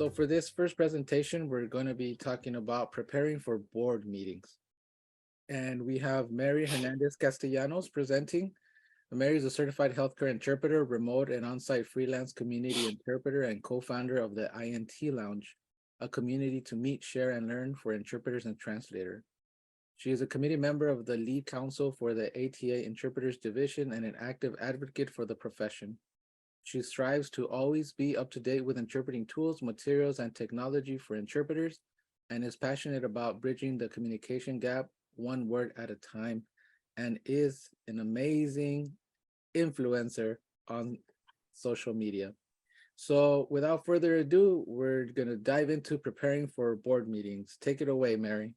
So for this first presentation, we're going to be talking about preparing for board meetings. And we have Mary Hernandez Castellanos presenting. Mary is a certified healthcare interpreter, remote and on-site freelance community interpreter, and co-founder of the INT Lounge, a community to meet, share, and learn for interpreters and translators. She is a committee member of the lead counsel for the ATA Interpreters Division and an active advocate for the profession. She strives to always be up to date with interpreting tools, materials, and technology for interpreters, and is passionate about bridging the communication gap one word at a time, and is an amazing influencer on social media. So without further ado, we're going to dive into preparing for board meetings. Take it away, Mary.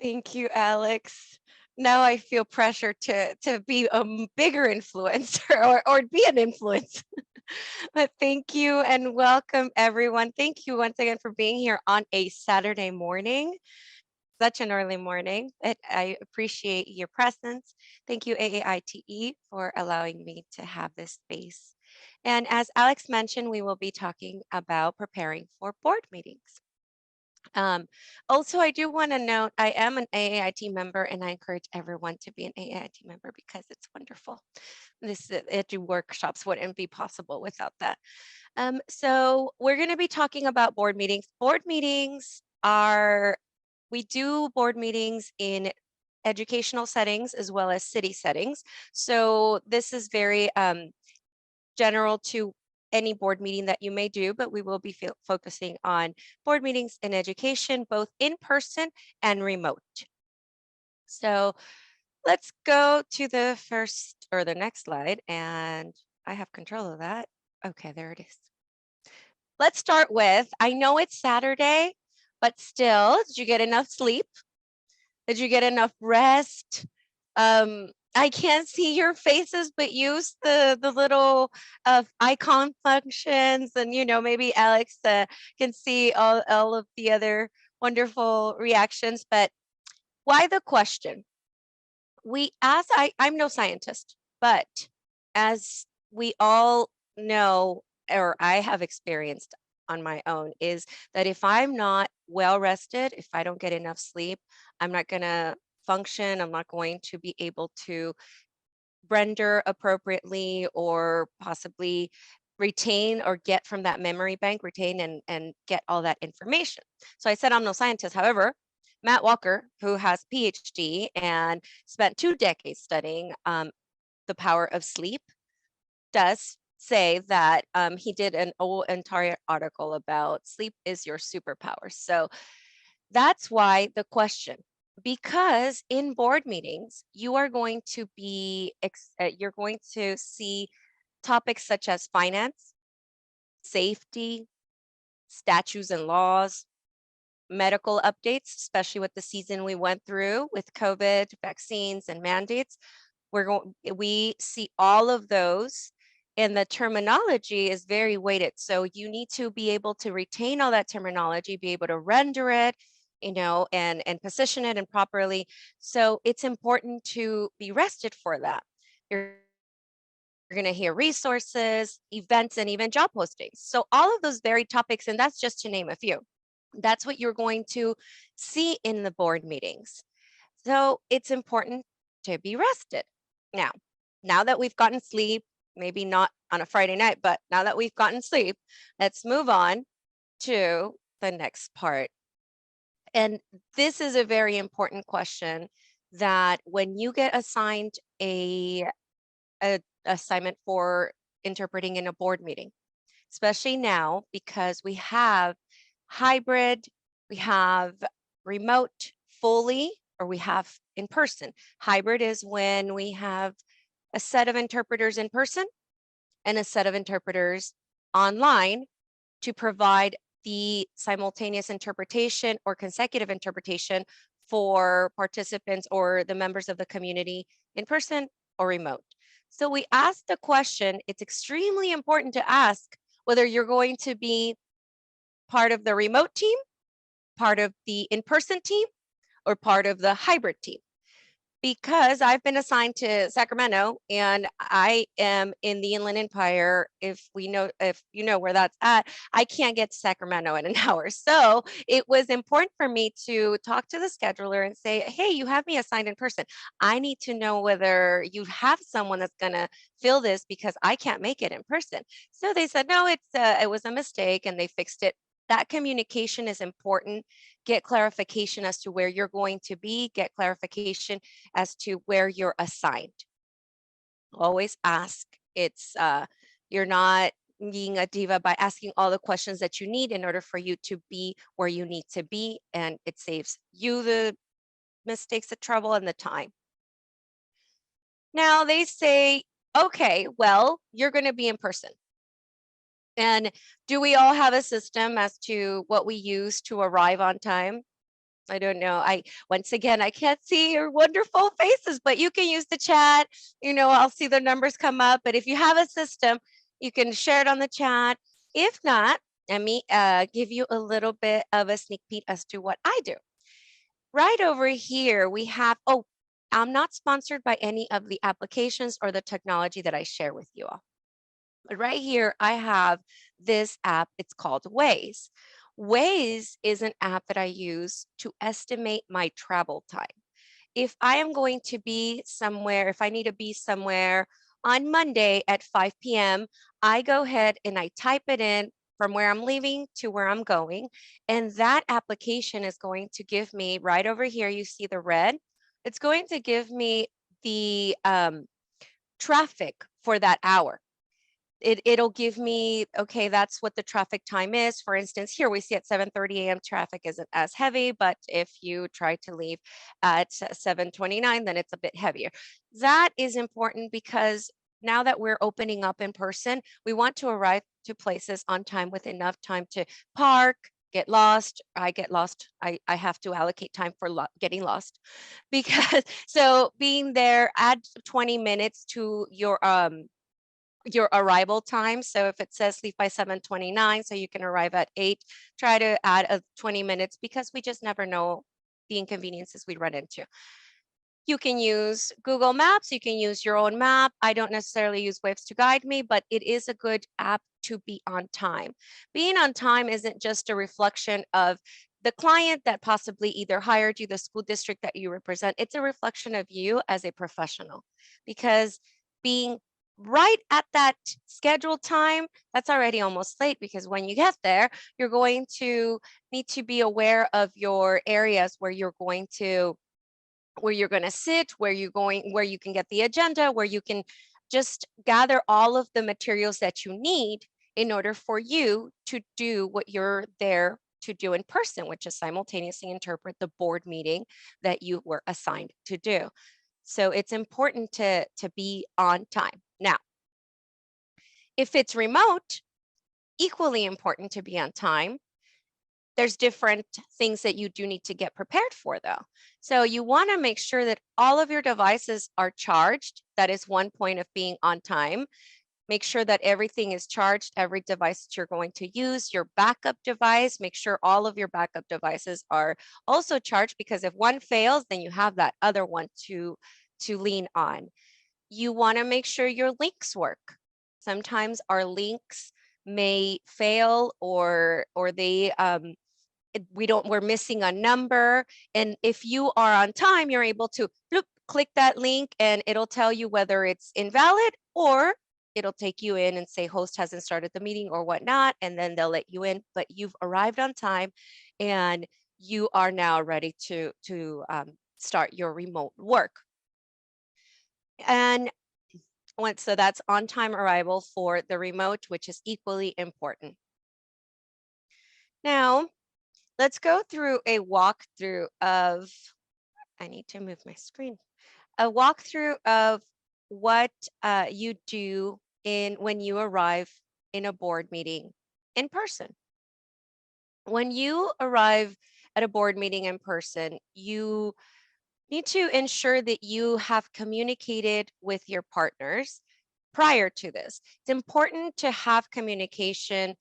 Thank you, Alex. Now I feel pressure to be a bigger influencer or be an influence. But thank you and welcome everyone. Thank you once again for being here on a Saturday morning. Such an early morning. I appreciate your presence. Thank you, AAITE, for allowing me to have this space. And as Alex mentioned, we will be talking about preparing for board meetings. Also, I do want to note I am an AAIT member, and I encourage everyone to be an AAIT member because it's wonderful. This do workshops wouldn't be possible without that. So we're going to be talking about board meetings. Board meetings are we do board meetings in educational settings as well as city settings. So this is very general to any board meeting that you may do, but we will be focusing on board meetings in education, both in person and remote. So let's go to the first or the next slide, and I have control of that. Okay, there it is. Let's start with, I know it's Saturday, but still, did you get enough sleep? Did you get enough rest? I can't see your faces, but use the little icon functions, and maybe Alex can see all of the other wonderful reactions. But why the question? I'm no scientist, but as we all know, or I have experienced on my own, is that if I'm not well rested, if I don't get enough sleep, I'm not going to function. I'm not going to be able to render appropriately or possibly retain or get from that memory bank, retain and get all that information. So I said I'm no scientist. However, Matt Walker, who has PhD and spent 2 decades studying the power of sleep, does say that he did an entire article about sleep is your superpower. So that's why the question, because in board meetings, you are going to be, you're going to see topics such as finance, safety, statutes and laws, medical updates, especially with the season we went through with COVID, vaccines, and mandates. We see all of those, and the terminology is very weighted. So you need to be able to retain all that terminology, be able to render it, and position it and properly. So it's important to be rested for that. You're going to hear resources, events, and even job postings. So all of those varied topics, and that's just to name a few. That's what you're going to see in the board meetings. So it's important to be rested. Now that we've gotten sleep, maybe not on a Friday night, but now that we've gotten sleep, let's move on to the next part. And this is a very important question that when you get assigned a assignment for interpreting in a board meeting, especially now because we have hybrid, we have remote fully, or we have in person. Hybrid is when we have a set of interpreters in person and a set of interpreters online to provide the simultaneous interpretation or consecutive interpretation for participants or the members of the community in person or remote. So we asked the question, it's extremely important to ask whether you're going to be part of the remote team, part of the in-person team, or part of the hybrid team. because I've been assigned to Sacramento and I am in the Inland Empire. If you know where that's at, I can't get to Sacramento in an hour. So it was important for me to talk to the scheduler and say, hey, you have me assigned in person. I need to know whether you have someone that's going to fill this because I can't make it in person. So they said, no, it was a mistake and they fixed it. That communication is important. Get clarification as to where you're going to be, get clarification as to where you're assigned. Always ask. You're not being a diva by asking all the questions that you need in order for you to be where you need to be, and it saves you the mistakes, the trouble, and the time. Now they say, okay, well, you're going to be in person. And do we all have a system as to what we use to arrive on time? I don't know. Once again, I can't see your wonderful faces, but you can use the chat. I'll see the numbers come up. But if you have a system, you can share it on the chat. If not, let me give you a little bit of a sneak peek as to what I do. Right over here, we have, I'm not sponsored by any of the applications or the technology that I share with you all. But right here, I have this app. It's called Waze. Waze is an app that I use to estimate my travel time. If I am going to be somewhere, if I need to be somewhere on Monday at 5 p.m., I go ahead and I type it in from where I'm leaving to where I'm going. And that application is going to give me right over here, you see the red, it's going to give me the traffic for that hour. It'll give me, okay, that's what the traffic time is. For instance, here we see at 7:30 a.m. traffic isn't as heavy, but if you try to leave at 7:29, then it's a bit heavier. That is important because now that we're opening up in person, we want to arrive to places on time with enough time to park, get lost. I get lost. I have to allocate time for getting lost because so being there, add 20 minutes to your arrival time. So if it says leave by 7:29, so you can arrive at 8, try to add a 20 minutes because we just never know the inconveniences we run into. You can use Google Maps, you can use your own map. I don't necessarily use Waves to guide me, but it is a good app to be on time. Being on time isn't just a reflection of the client that possibly either hired you, the school district that you represent. It's a reflection of you as a professional, because being right at that scheduled time, that's already almost late, because when you get there, you're going to need to be aware of your areas where you're going to sit, where you can get the agenda, where you can just gather all of the materials that you need in order for you to do what you're there to do in person, which is simultaneously interpret the board meeting that you were assigned to do. So it's important to be on time. Now, if it's remote, equally important to be on time. There's different things that you do need to get prepared for, though. So you want to make sure that all of your devices are charged. That is one point of being on time. Make sure that everything is charged, every device that you're going to use. Your backup device, make sure all of your backup devices are also charged, because if one fails, then you have that other one to lean on. You want to make sure your links work. Sometimes our links may fail, or they we're missing a number. And if you are on time, you're able to click that link and it'll tell you whether it's invalid, or it'll take you in and say host hasn't started the meeting or whatnot, and then they'll let you in. But you've arrived on time and you are now ready to start your remote work. And so that's on time arrival for the remote, which is equally important. Now, let's go through a walkthrough of, I need to move my screen, a walkthrough of what you do when you arrive in a board meeting in person. When you arrive at a board meeting in person, you need to ensure that you have communicated with your partners prior to this. It's important to have communication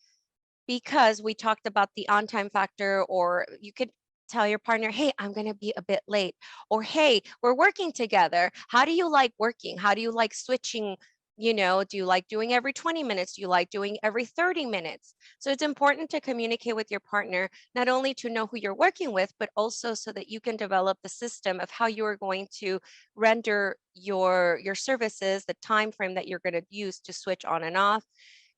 because we talked about the on-time factor, or you could tell your partner, hey, I'm going to be a bit late, or hey, we're working together. How do you like working? How do you like switching? Do you like doing every 20 minutes? Do you like doing every 30 minutes? So it's important to communicate with your partner, not only to know who you're working with, but also so that you can develop the system of how you are going to render your services, the time frame that you're going to use to switch on and off.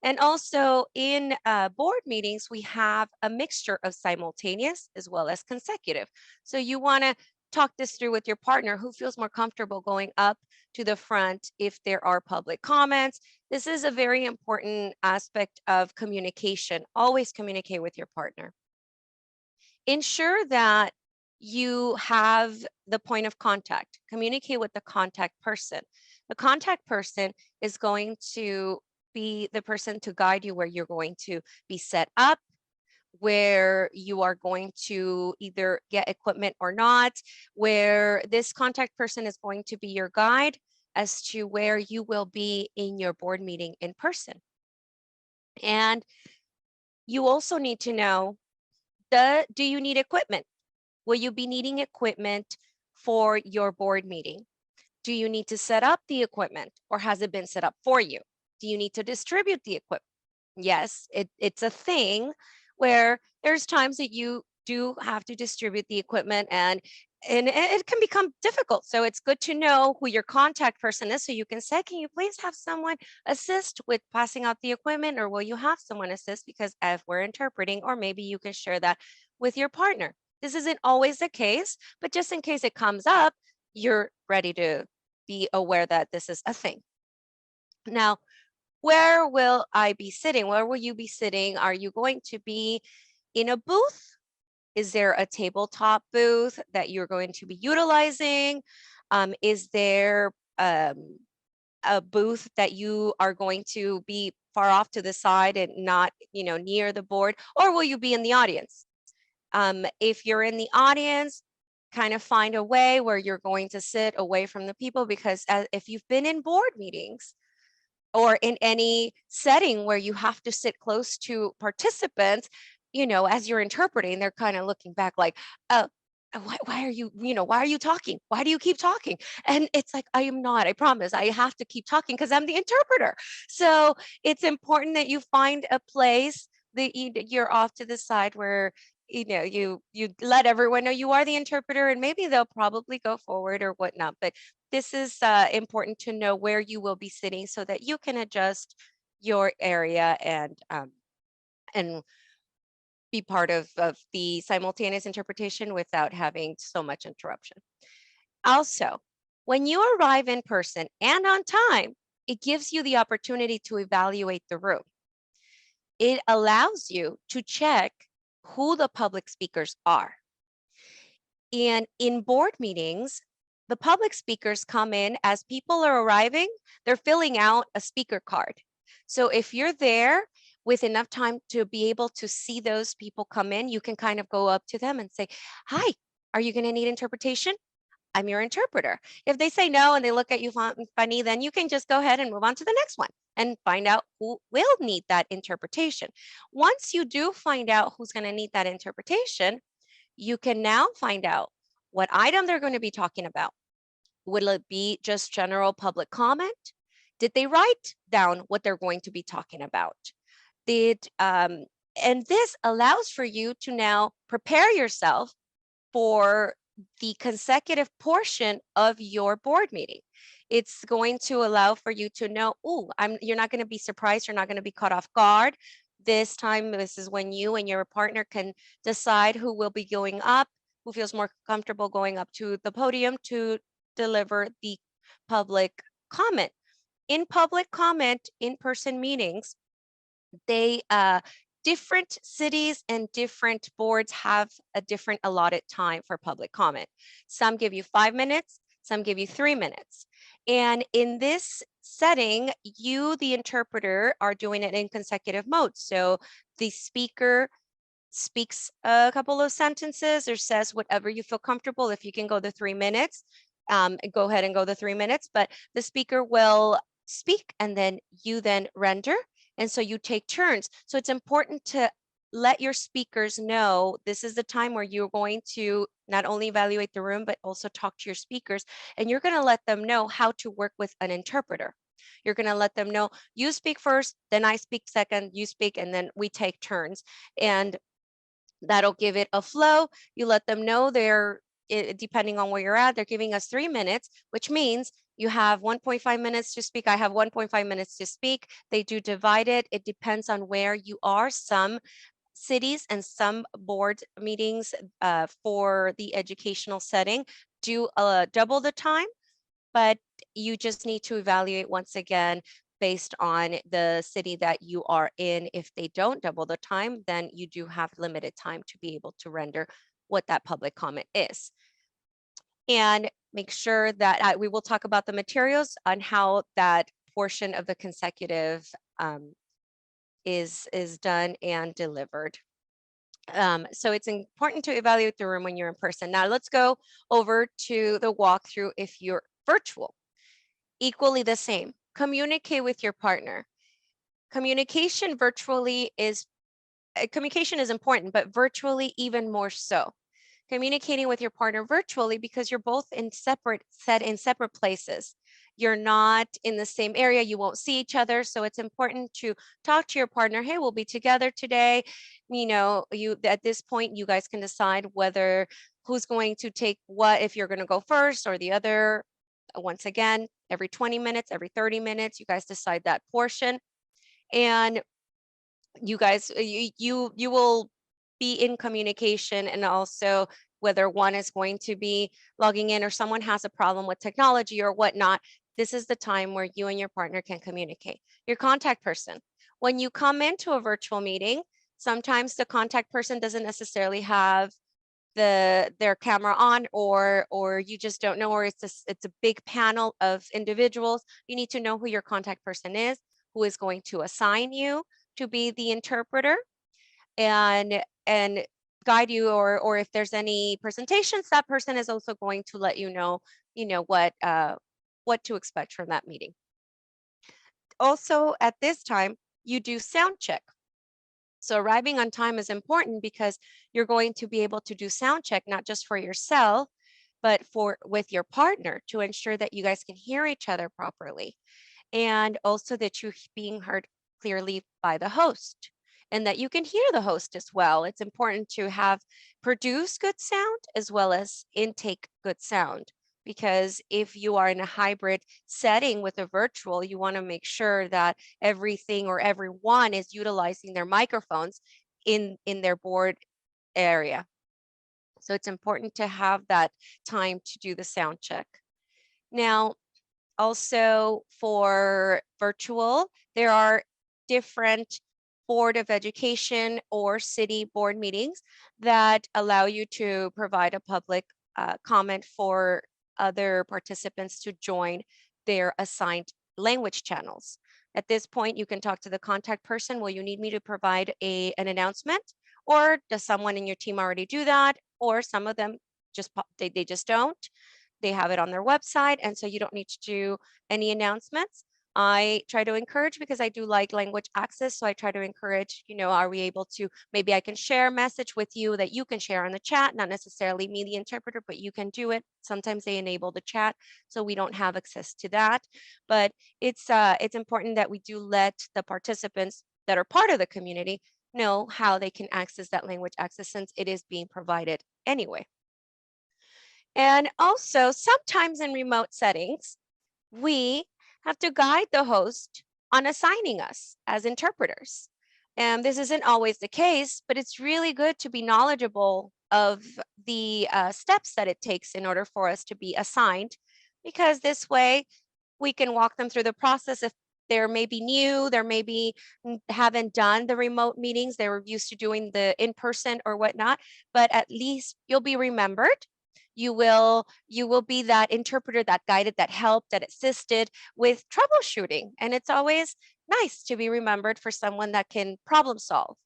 And also in board meetings, we have a mixture of simultaneous as well as consecutive. So you want to talk this through with your partner who feels more comfortable going up to the front if there are public comments. This is a very important aspect of communication. Always communicate with your partner. Ensure that you have the point of contact. Communicate with the contact person. The contact person is going to be the person to guide you where you're going to be set up, where you are going to either get equipment or not, where this contact person is going to be your guide as to where you will be in your board meeting in person. And you also need to know, do you need equipment? Will you be needing equipment for your board meeting? Do you need to set up the equipment, or has it been set up for you? Do you need to distribute the equipment? Yes, it's a thing where there's times that you do have to distribute the equipment, and it can become difficult. So it's good to know who your contact person is, so you can say, can you please have someone assist with passing out the equipment, or will you have someone assist because if we're interpreting, or maybe you can share that with your partner. This isn't always the case, but just in case it comes up, you're ready to be aware that this is a thing. Now, where will I be sitting? Where will you be sitting? Are you going to be in a booth? Is there a tabletop booth that you're going to be utilizing? Is there a booth that you are going to be far off to the side and not, near the board? Or will you be in the audience? If you're in the audience, kind of find a way where you're going to sit away from the people, because if you've been in board meetings or in any setting where you have to sit close to participants, as you're interpreting, they're kind of looking back like, oh, why are you, why are you talking? Why do you keep talking? And it's like, I am not, I promise, I have to keep talking because I'm the interpreter. So it's important that you find a place that you're off to the side where you let everyone know you are the interpreter, and maybe they'll probably go forward or whatnot. But this is important to know where you will be sitting so that you can adjust your area and be part of the simultaneous interpretation without having so much interruption. Also, when you arrive in person and on time, it gives you the opportunity to evaluate the room. It allows you to check who the public speakers are. And in board meetings, the public speakers come in as people are arriving, they're filling out a speaker card. So if you're there with enough time to be able to see those people come in, you can kind of go up to them and say, hi, are you going to need interpretation? I'm your interpreter. If they say no and they look at you funny, then you can just go ahead and move on to the next one and find out who will need that interpretation. Once you do find out who's going to need that interpretation, you can now find out what item they're going to be talking about. Will it be just general public comment? Did they write down what they're going to be talking about? And this allows for you to now prepare yourself for the consecutive portion of your board meeting. It's going to allow for you to know, you're not going to be surprised. You're not going to be caught off guard. This time, this is when you and your partner can decide who will be going up, who feels more comfortable going up to the podium to deliver the public comment. In public comment, in-person meetings, different cities and different boards have a different allotted time for public comment. Some give you 5 minutes, some give you 3 minutes. And in this setting, you, the interpreter, are doing it in consecutive mode. So the speaker speaks a couple of sentences or says whatever you feel comfortable. If you can go the 3 minutes, go ahead and go the 3 minutes, but the speaker will speak and then you then render. And so you take turns. So it's important to let your speakers know this is the time where you're going to not only evaluate the room, but also talk to your speakers. And you're going to let them know how to work with an interpreter. You're going to let them know you speak first, then I speak second, you speak, and then we take turns. And that'll give it a flow. You let them know depending on where you're at, they're giving us 3 minutes, which means you have 1.5 minutes to speak. I have 1.5 minutes to speak. They do divide it. It depends on where you are. Some cities and some board meetings for the educational setting do double the time, but you just need to evaluate once again based on the city that you are in. If they don't double the time, then you do have limited time to be able to render what that public comment is. And make sure that we will talk about the materials on how that portion of the consecutive is done and delivered. So it's important to evaluate the room when you're in person. Now let's go over to the walkthrough if you're virtual. Equally the same. Communicate with your partner. Communication is important, but virtually even more so. Communicating with your partner virtually because you're both in separate places. You're not in the same area, you won't see each other. So it's important to talk to your partner. Hey, we'll be together today. You know, at this point, you guys can decide whether who's going to take what, if you're going to go first or the other. Once again, every 20 minutes, every 30 minutes, you guys decide that portion. And you guys, you will be in communication, and also whether one is going to be logging in or someone has a problem with technology or whatnot, this is the time where you and your partner can communicate. Your contact person. When you come into a virtual meeting, sometimes the contact person doesn't necessarily have their camera on, or you just don't know, or it's a big panel of individuals. You need to know who your contact person is, who is going to assign you to be the interpreter and guide you, or if there's any presentations, that person is also going to let you know what to expect from that meeting. Also at this time, you do sound check. So arriving on time is important because you're going to be able to do sound check, not just for yourself, but with your partner, to ensure that you guys can hear each other properly. And also that you're being heard clearly by the host and that you can hear the host as well. It's important to produce good sound as well as intake good sound, because if you are in a hybrid setting with a virtual, you want to make sure that everything or everyone is utilizing their microphones in their board area. So it's important to have that time to do the sound check. Now, also for virtual, there are different Board of Education or city board meetings that allow you to provide a public comment for other participants to join their assigned language channels. At this point, you can talk to the contact person. Will you need me to provide an announcement? Or does someone in your team already do that? Or some of them they just don't. They have it on their website, and so you don't need to do any announcements. I try to encourage, because I do like language access, so I try to encourage, are we able to, maybe I can share a message with you that you can share on the chat, not necessarily me, the interpreter, but you can do it. Sometimes they enable the chat, so we don't have access to that. But it's important that we do let the participants that are part of the community know how they can access that language access, since it is being provided anyway. And also, sometimes in remote settings, we have to guide the host on assigning us as interpreters. And this isn't always the case, but it's really good to be knowledgeable of the steps that it takes in order for us to be assigned, because this way we can walk them through the process. If they're maybe new, they're maybe haven't done the remote meetings, they were used to doing the in-person or whatnot, but at least you'll be remembered. You will be that interpreter that guided, that helped, that assisted with troubleshooting. And it's always nice to be remembered for someone that can problem solve.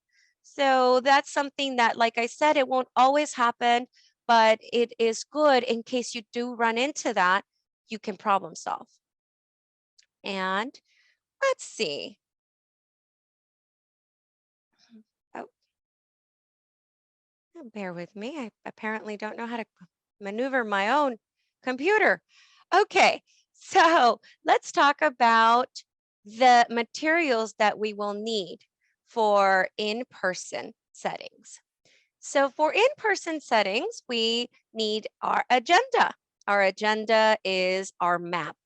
So that's something that, like I said, it won't always happen, but it is good in case you do run into that, you can problem solve. And let's see. Oh, Bear with me. I apparently don't know how to maneuver my own computer. Okay, so let's talk about the materials that we will need for in-person settings. So for in-person settings, we need our agenda. Our agenda is our map.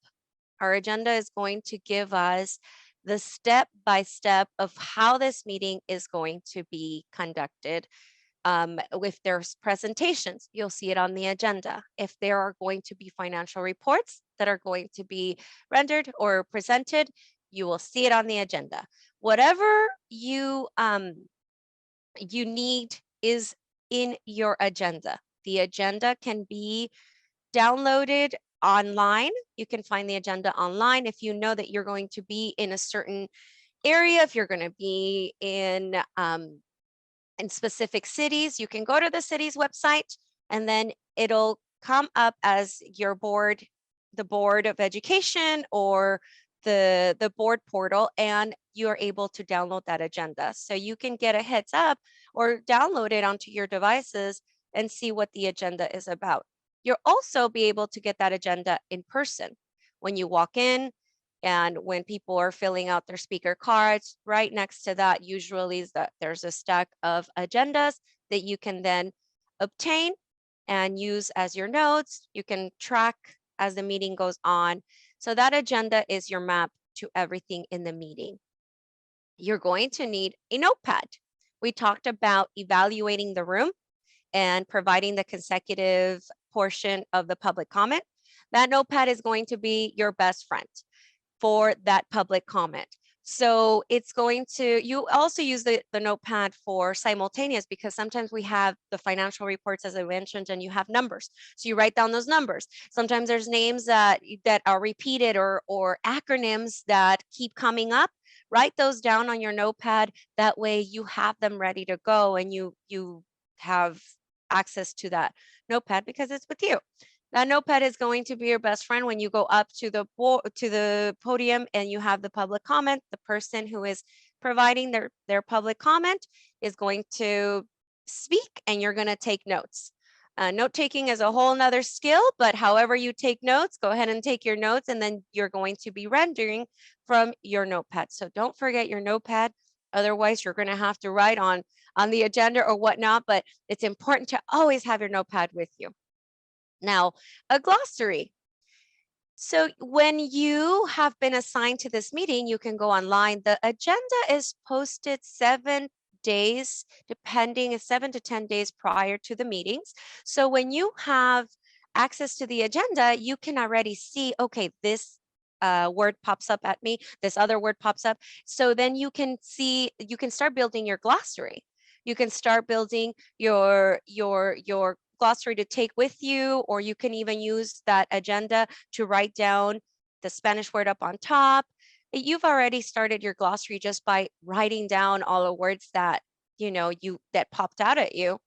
Our agenda is going to give us the step-by-step of how this meeting is going to be conducted. If there's presentations, you'll see it on the agenda. If there are going to be financial reports that are going to be rendered or presented, you will see it on the agenda. Whatever you need is in your agenda. The agenda can be downloaded online. You can find the agenda online if you know that you're going to be in a certain area. If you're going to be in specific cities, you can go to the city's website and then it'll come up as your board, the Board of Education or the board portal, and you're able to download that agenda. So you can get a heads up or download it onto your devices and see what the agenda is about. You'll also be able to get that agenda in person. When you walk in, and when people are filling out their speaker cards, right next to that usually is that there's a stack of agendas that you can then obtain and use as your notes. You can track as the meeting goes on. So that agenda is your map to everything in the meeting. You're going to need a notepad. We talked about evaluating the room and providing the consecutive portion of the public comment. That notepad is going to be your best friend for that public comment. So it's going to, you also use the notepad for simultaneous, because sometimes we have the financial reports, as I mentioned, and you have numbers. So you write down those numbers. Sometimes there's names that are repeated or acronyms that keep coming up. Write those down on your notepad. That way you have them ready to go and you have access to that notepad because it's with you. That notepad is going to be your best friend when you go up to the podium and you have the public comment. The person who is providing their public comment is going to speak and you're going to take notes. Note taking is a whole nother skill, but however you take notes, go ahead and take your notes, and then you're going to be rendering from your notepad. So don't forget your notepad. Otherwise, you're going to have to write on the agenda or whatnot, but it's important to always have your notepad with you. Now, a glossary. So when you have been assigned to this meeting, you can go online. The agenda is posted 7 days, depending, 7 to 10 days prior to the meetings. So when you have access to the agenda, you can already see, okay, this word pops up at me, this other word pops up. So then you can see, you can start building your glossary. You can start building your glossary to take with you, or you can even use that agenda to write down the Spanish word up on top. You've already started your glossary just by writing down all the words that that popped out at you.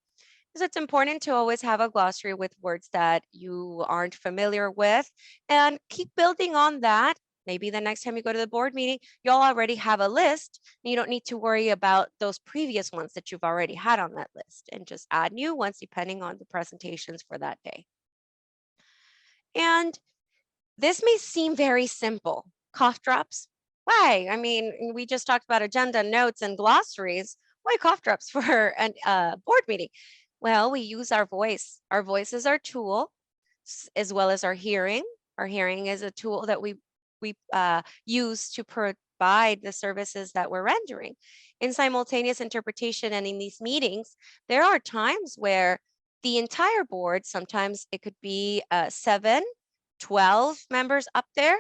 Because it's important to always have a glossary with words that you aren't familiar with, and keep building on that. Maybe the next time you go to the board meeting, you'll already have a list. And you don't need to worry about those previous ones that you've already had on that list, and just add new ones depending on the presentations for that day. And this may seem very simple. Cough drops? Why? I mean, we just talked about agenda, notes, and glossaries. Why cough drops for a board meeting? Well, we use our voice. Our voice is our tool, as well as our hearing. Our hearing is a tool that we use to provide the services that we're rendering. In simultaneous interpretation and in these meetings, there are times where the entire board, sometimes it could be 7, 12 members up there.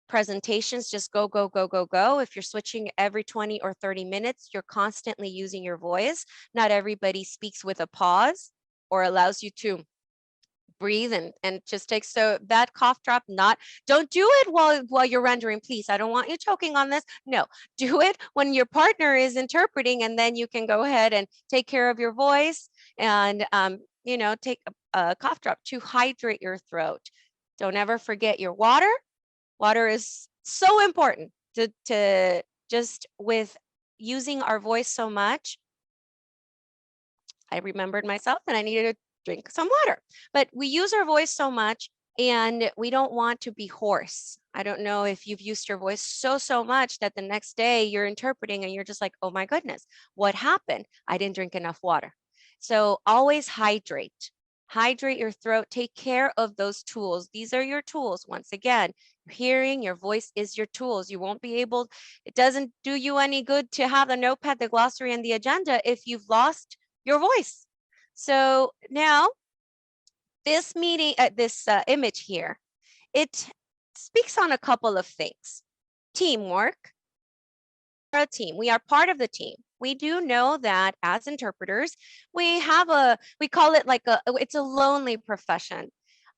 Presentations just go, go, go, go, go. If you're switching every 20 or 30 minutes, you're constantly using your voice. Not everybody speaks with a pause or allows you to breathe and just take, so that cough drop, don't do it while you're rendering, please. I don't want you choking on this. No, do it when your partner is interpreting, and then you can go ahead and take care of your voice and take a cough drop to hydrate your throat. Don't ever forget your water. Water is so important to just with using our voice so much. I remembered myself that I needed to drink some water. But we use our voice so much and we don't want to be hoarse. I don't know if you've used your voice so much that the next day you're interpreting and you're just like, oh my goodness, what happened? I didn't drink enough water. So always hydrate. Hydrate your throat. Take care of those tools. These are your tools. Once again, your hearing, your voice is your tools. You won't be able, it doesn't do you any good to have the notepad, the glossary, and the agenda if you've lost your voice. So now this meeting, this image here, it speaks on a couple of things. Teamwork. We're a team. We are part of the team. We do know that as interpreters, we call it like it's a lonely profession.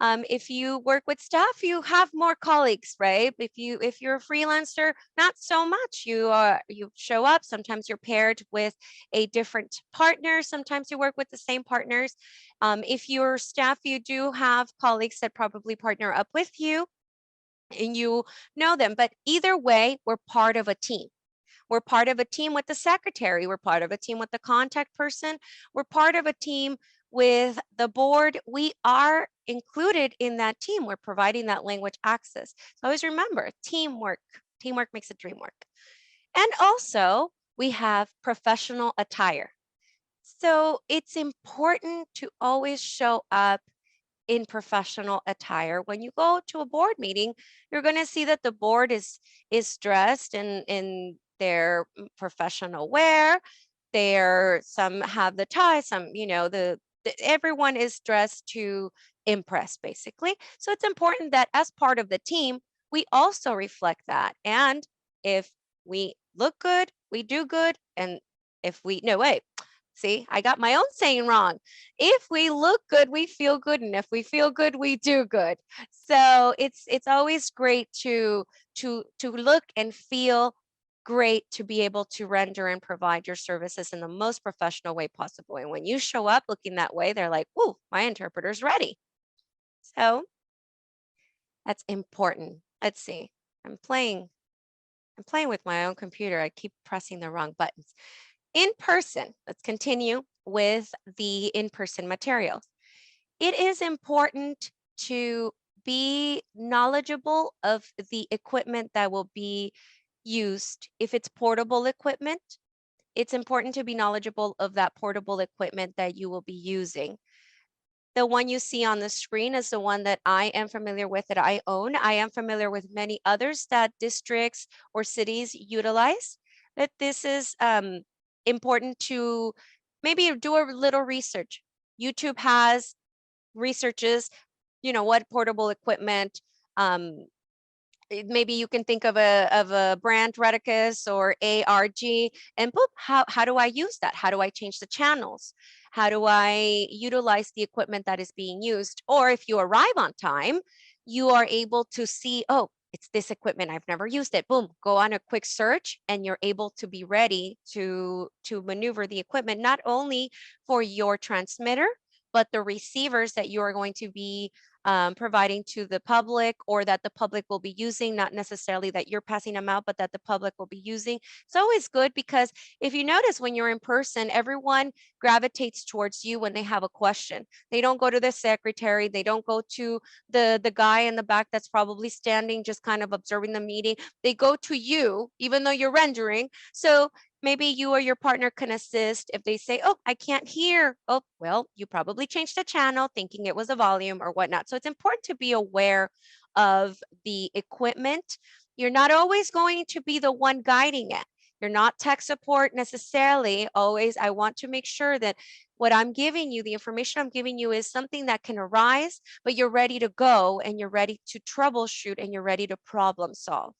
If you work with staff, you have more colleagues, right? If you're a freelancer, not so much. You show up. Sometimes you're paired with a different partner. Sometimes you work with the same partners. If you're staff, you do have colleagues that probably partner up with you, and you know them. But either way, we're part of a team. We're part of a team with the secretary. We're part of a team with the contact person. We're part of a team with the board. We are included in that team. We're providing that language access. So always remember, teamwork. Teamwork makes the dream work. And also, we have professional attire. So it's important to always show up in professional attire. When you go to a board meeting, you're going to see that the board is dressed in their professional wear. Some have the tie, some, everyone is dressed to impress, basically. So it's important that as part of the team, we also reflect that. And if we look good, we do good. And if we, no, wait, see, I got my own saying wrong. If we look good, we feel good, and if we feel good, we do good. So it's always great to look and feel great, to be able to render and provide your services in the most professional way possible. And when you show up looking that way, they're like, "Ooh, my interpreter's ready." So that's important. Let's see. I'm playing with my own computer. I keep pressing the wrong buttons. In person, let's continue with the in-person materials. It is important to be knowledgeable of the equipment that will be used. If it's portable equipment, it's important to be knowledgeable of that portable equipment that you will be using. The one you see on the screen is the one that I am familiar with, that I own. I am familiar with many others that districts or cities utilize. But this is important to maybe do a little research. YouTube has researches, what portable equipment. Maybe you can think of a brand, Redicus or ARG, and boop, how do I use that? How do I change the channels? How do I utilize the equipment that is being used? Or if you arrive on time, you are able to see, oh, it's this equipment, I've never used it. Boom, go on a quick search and you're able to be ready to maneuver the equipment, not only for your transmitter, but the receivers that you are going to be providing to the public, or that the public will be using, not necessarily that you're passing them out, but that the public will be using. It's always good, because if you notice, when you're in person, everyone gravitates towards you when they have a question. They don't go to the secretary. They don't go to the guy in the back that's probably standing just kind of observing the meeting. They go to you, even though you're rendering. So maybe you or your partner can assist. If they say, oh, I can't hear. Oh, well, you probably changed the channel thinking it was a volume or whatnot. So it's important to be aware of the equipment. You're not always going to be the one guiding it. You're not tech support necessarily always. I want to make sure that what I'm giving you, the information I'm giving you, is something that can arise, but you're ready to go and you're ready to troubleshoot and you're ready to problem solve.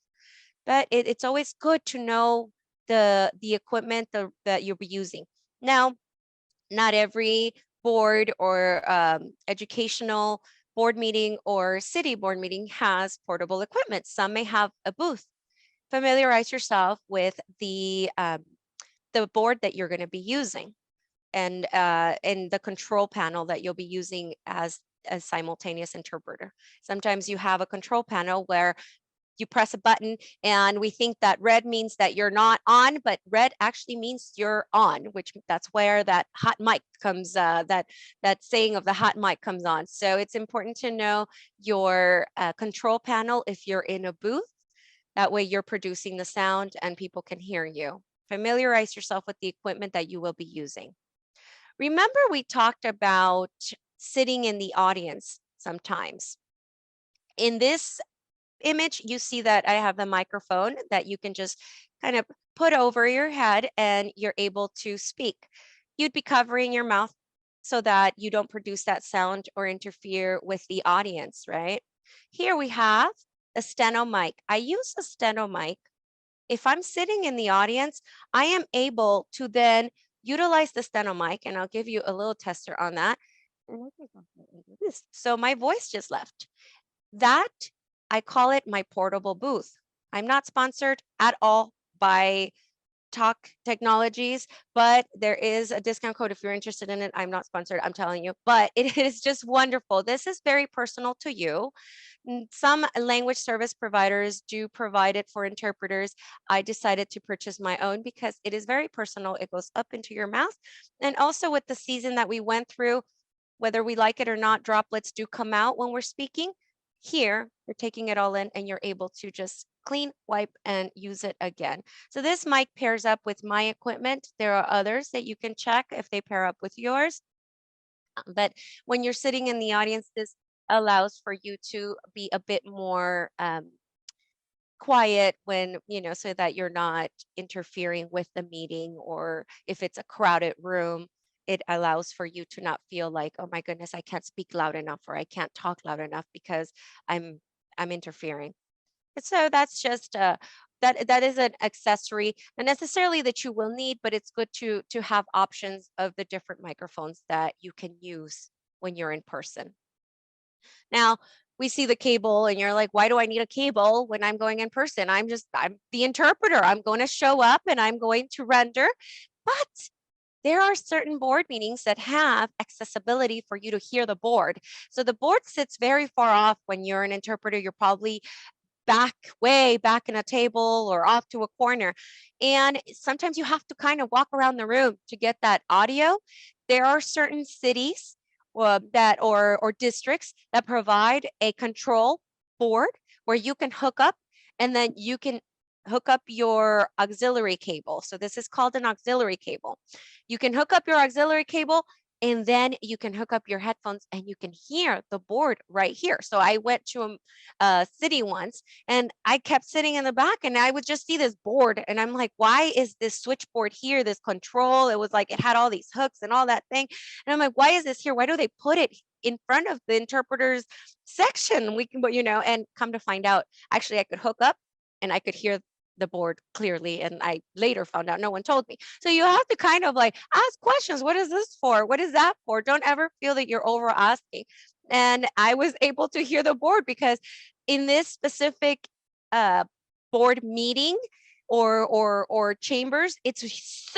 But it's always good to know the equipment that you'll be using. Now, not every board or educational board meeting or city board meeting has portable equipment. Some may have a booth. Familiarize yourself with the board that you're going to be using, and the control panel that you'll be using as a simultaneous interpreter. Sometimes you have a control panel where you press a button, and we think that red means that you're not on, but red actually means you're on, which that's where that hot mic comes, that saying of the hot mic comes on. So it's important to know your control panel if you're in a booth. That way you're producing the sound and people can hear you. Familiarize yourself with the equipment that you will be using. Remember, we talked about sitting in the audience sometimes. In this image, you see that I have the microphone that you can just kind of put over your head and you're able to speak. You'd be covering your mouth so that you don't produce that sound or interfere with the audience, right? Here we have a steno mic. I use a steno mic. If I'm sitting in the audience, I am able to then utilize the steno mic, and I'll give you a little tester on that. So my voice just left. That, I call it my portable booth. I'm not sponsored at all by Talk Technologies, but there is a discount code if you're interested in it. I'm not sponsored, I'm telling you, but it is just wonderful. This is very personal to you. Some language service providers do provide it for interpreters. I decided to purchase my own because it is very personal. It goes up into your mouth. And also with the season that we went through, whether we like it or not, droplets do come out when we're speaking. Here, you're taking it all in and you're able to just clean, wipe, and use it again. So this mic pairs up with my equipment. There are others that you can check if they pair up with yours. But when you're sitting in the audience, this allows for you to be a bit more quiet when, so that you're not interfering with the meeting, or if it's a crowded room, it allows for you to not feel like, oh my goodness, I can't speak loud enough, or I can't talk loud enough because I'm interfering. So that's just that is an accessory, not necessarily that you will need, but it's good to have options of the different microphones that you can use when you're in person. Now, we see the cable and you're like, why do I need a cable when I'm going in person? I'm the interpreter. I'm going to show up and I'm going to render. But there are certain board meetings that have accessibility for you to hear the board. So the board sits very far off. When you're an interpreter, you're probably way back in a table or off to a corner. And sometimes you have to kind of walk around the room to get that audio. There are certain cities that or districts that provide a control board where you can hook up, and then you can hook up your auxiliary cable. So this is called an auxiliary cable. You can hook up your auxiliary cable, and then you can hook up your headphones and you can hear the board right here. So I went to a city once and I kept sitting in the back and I would just see this board and I'm like, why is this switchboard here, this control? It was like, it had all these hooks and all that thing. And I'm like, why is this here? Why do they put it in front of the interpreter's section? We can, and come to find out, actually I could hook up and I could hear the board clearly, and I later found out, no one told me. So you have to kind of like ask questions. What is this for? What is that for? Don't ever feel that you're over asking. And I was able to hear the board because in this specific board meeting or chambers, it's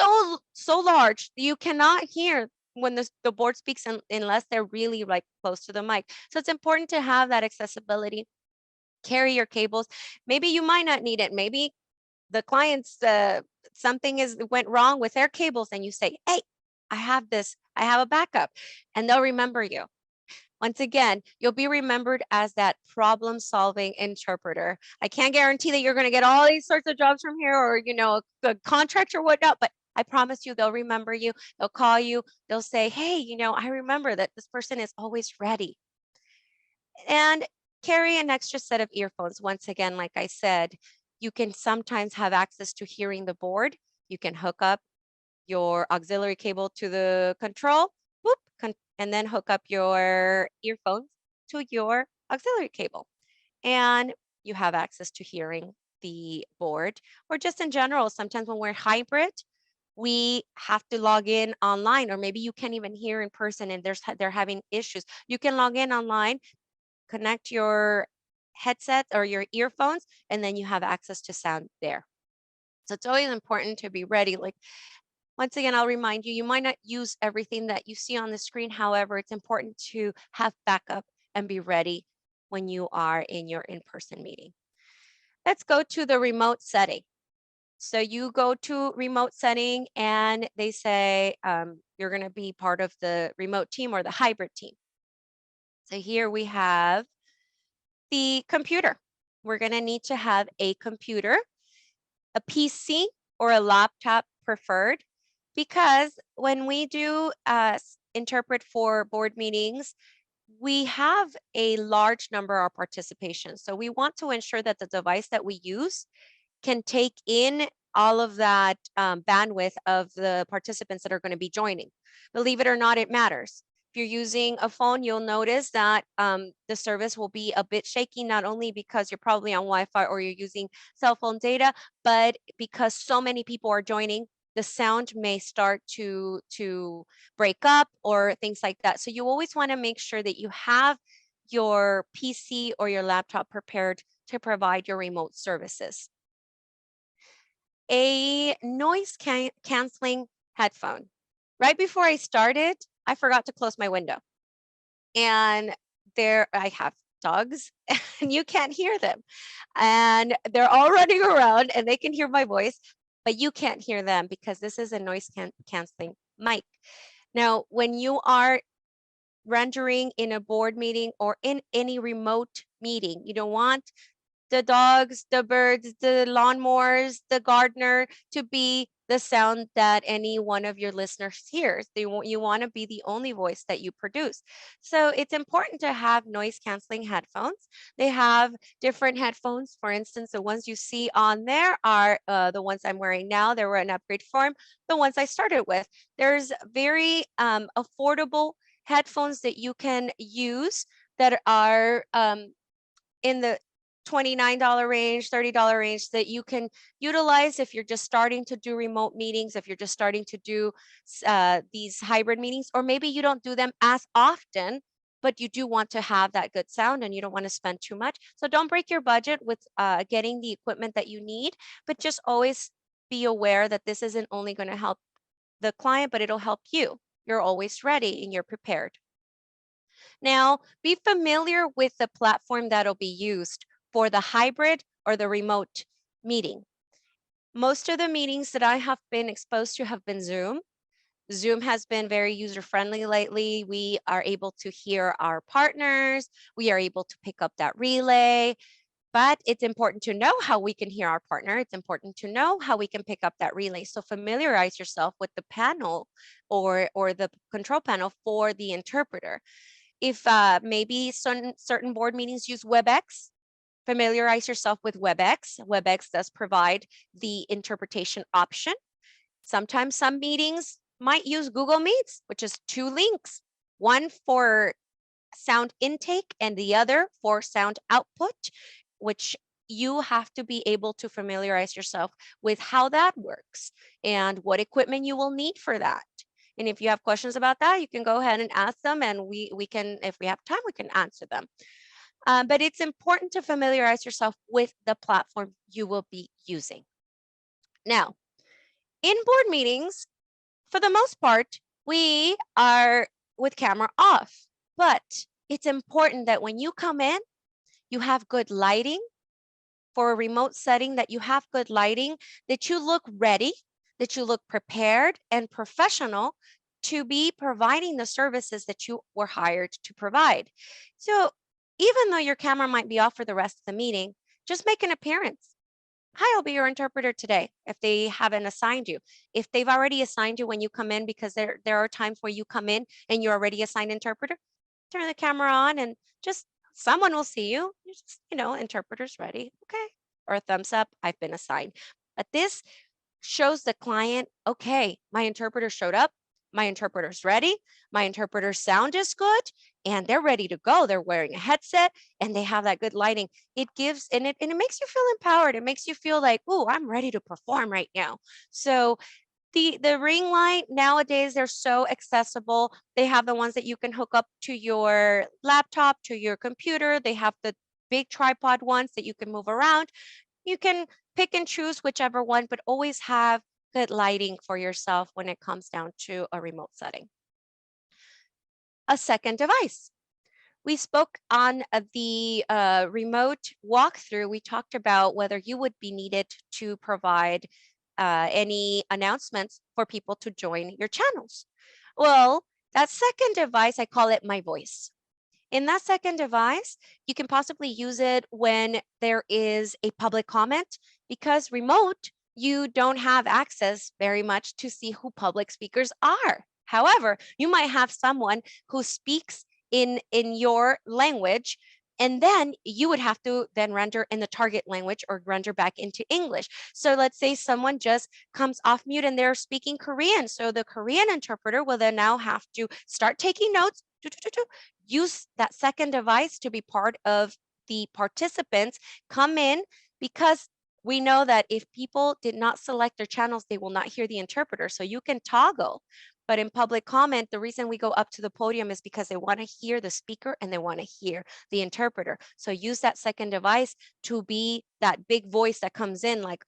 so large you cannot hear when the board speaks unless they're really like close to the mic. So it's important to have that accessibility. Carry your cables. Maybe you might not need it. Maybe the clients, something went wrong with their cables, and you say, hey, I have a backup, and they'll remember you. Once again, you'll be remembered as that problem-solving interpreter. I can't guarantee that you're going to get all these sorts of jobs from here, or a contract or whatnot, but I promise you they'll remember you. They'll call you. They'll say, hey, I remember that this person is always ready. And carry an extra set of earphones. Once again, like I said, you can sometimes have access to hearing the board. You can hook up your auxiliary cable to the control, and then hook up your earphones to your auxiliary cable. And you have access to hearing the board. Or just in general, sometimes when we're hybrid, we have to log in online, or maybe you can't even hear in person and they're having issues. You can log in online, connect your headset or your earphones, and then you have access to sound there. So it's always important to be ready. Like, once again, I'll remind you, you might not use everything that you see on the screen. However, it's important to have backup and be ready when you are in your in-person meeting. let's go to the remote setting. So you go to remote setting and they say you're going to be part of the remote team or the hybrid team. So here we have the computer. We're going to need to have a computer, a PC or a laptop preferred, because when we do interpret for board meetings, we have a large number of participation. So we want to ensure that the device that we use can take in all of that bandwidth of the participants that are going to be joining. Believe it or not, it matters. If you're using a phone, you'll notice that the service will be a bit shaky, not only because you're probably on Wi-Fi or you're using cell phone data, but because so many people are joining, the sound may start to break up or things like that. So you always want to make sure that you have your PC or your laptop prepared to provide your remote services. A noise canceling headphone. Right before I started, I forgot to close my window. And there I have dogs and you can't hear them. And they're all running around and they can hear my voice, but you can't hear them because this is a noise canceling mic. Now, when you are rendering in a board meeting or in any remote meeting, you don't want the dogs, the birds, the lawnmowers, the gardener to be the sound that any one of your listeners hears. You want to be the only voice that you produce. So it's important to have noise canceling headphones. They have different headphones. For instance, the ones you see on there are the ones I'm wearing now. They were an upgrade form. The ones I started with. There's very affordable headphones that you can use that are in the $29 range, $30 range that you can utilize if you're just starting to do remote meetings, if you're just starting to do these hybrid meetings, or maybe you don't do them as often, but you do want to have that good sound and you don't want to spend too much. So don't break your budget with getting the equipment that you need, but just always be aware that this isn't only going to help the client, but it'll help you. You're always ready and you're prepared. Now, be familiar with the platform that'll be used for the hybrid or the remote meeting. Most of the meetings that I have been exposed to have been Zoom. Zoom has been very user-friendly lately. We are able to hear our partners. We are able to pick up that relay. But it's important to know how we can hear our partner. It's important to know how we can pick up that relay. So familiarize yourself with the panel or the control panel for the interpreter. If maybe certain board meetings use WebEx, familiarize yourself with WebEx. WebEx does provide the interpretation option. Sometimes some meetings might use Google Meets, which is 2 links, one for sound intake and the other for sound output, which you have to be able to familiarize yourself with how that works and what equipment you will need for that. And if you have questions about that, you can go ahead and ask them and we can, if we have time, we can answer them. But it's important to familiarize yourself with the platform you will be using. Now, in board meetings, for the most part, we are with camera off, but it's important that when you come in, you have good lighting. For a remote setting, that you have good lighting, that you look ready, that you look prepared and professional to be providing the services that you were hired to provide. So even though your camera might be off for the rest of the meeting, just make an appearance. Hi, I'll be your interpreter today if they haven't assigned you. If they've already assigned you when you come in, because there are times where you come in and you're already assigned interpreter, turn the camera on and just someone will see you. You're just, interpreter's ready. Okay. Or a thumbs up, I've been assigned. But this shows the client, okay, my interpreter showed up. My interpreter's ready. My interpreter's sound is good and they're ready to go. They're wearing a headset and they have that good lighting. It gives, and it makes you feel empowered. It makes you feel like, oh, I'm ready to perform right now. So the ring light nowadays, they're so accessible. They have the ones that you can hook up to your laptop, to your computer. They have the big tripod ones that you can move around. You can pick and choose whichever one, but always have good lighting for yourself when it comes down to a remote setting. A second device. We spoke on the remote walkthrough. We talked about whether you would be needed to provide any announcements for people to join your channels. Well, that second device, I call it my voice. In that second device, you can possibly use it when there is a public comment, because remote, you don't have access very much to see who public speakers are. However, you might have someone who speaks in your language, and then you would have to then render in the target language or render back into English. So let's say someone just comes off mute and they're speaking Korean. So the Korean interpreter will then now have to start taking notes, use that second device to be part of the participants, come in, because we know that if people did not select their channels, they will not hear the interpreter. So you can toggle. But in public comment, the reason we go up to the podium is because they want to hear the speaker and they want to hear the interpreter. So use that second device to be that big voice that comes in like,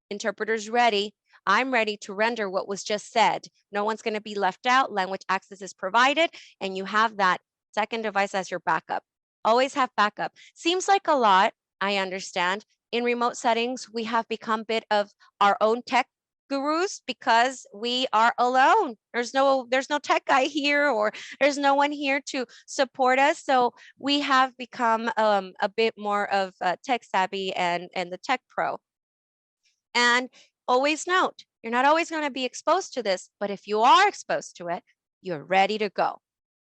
interpreter's ready. I'm ready to render what was just said. No one's going to be left out. Language access is provided, and you have that second device as your backup. Always have backup. Seems like a lot, I understand. In remote settings, we have become a bit of our own tech gurus because we are alone. There's no tech guy here, or there's no one here to support us. So we have become a bit more of tech savvy and the tech pro. And always note, you're not always going to be exposed to this, but if you are exposed to it, you're ready to go.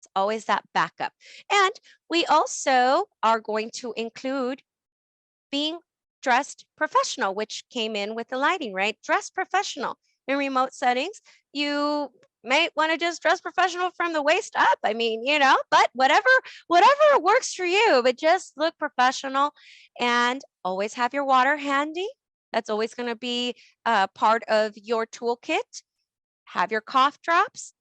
It's always that backup. And we also are going to include being dressed professional, which came in with the lighting, right? Dress professional. In remote settings, you may want to just dress professional from the waist up. I mean, but whatever works for you, but just look professional, and always have your water handy. That's always going to be part of your toolkit. Have your cough drops.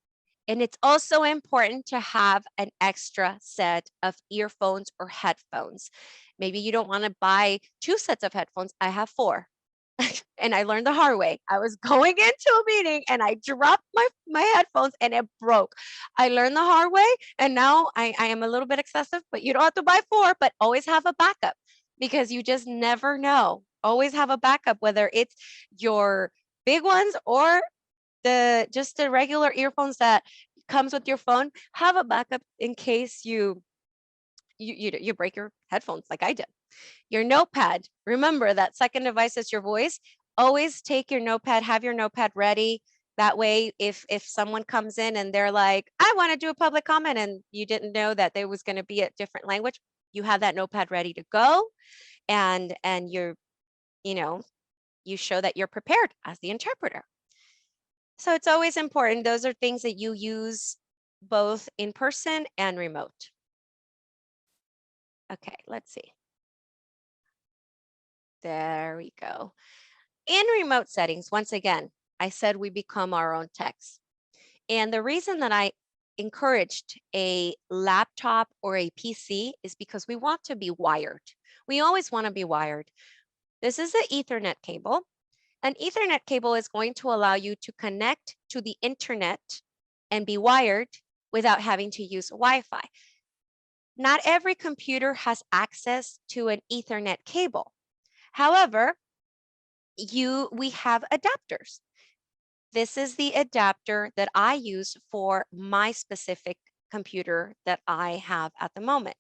And it's also important to have an extra set of earphones or headphones. Maybe you don't want to buy 2 sets of headphones. I have 4. And I learned the hard way. I was going into a meeting and I dropped my headphones and it broke. I learned the hard way, and now I am a little bit excessive, but you don't have to buy 4, but always have a backup, because you just never know. Always have a backup, whether it's your big ones or just the regular earphones that comes with your phone. Have a backup in case you break your headphones like I did. Your notepad. Remember that second device is your voice. Always take your notepad, have your notepad ready. That way, if someone comes in and they're like, I want to do a public comment, and you didn't know that there was going to be a different language, you have that notepad ready to go, and you're, you show that you're prepared as the interpreter. So it's always important. Those are things that you use both in person and remote. Okay, let's see. There we go. In remote settings, once again, I said we become our own techs. And the reason that I encouraged a laptop or a PC is because we want to be wired. We always want to be wired. This is the Ethernet cable. An Ethernet cable is going to allow you to connect to the internet and be wired without having to use Wi-Fi. Not every computer has access to an Ethernet cable. However, we have adapters. This is the adapter that I use for my specific computer that I have at the moment.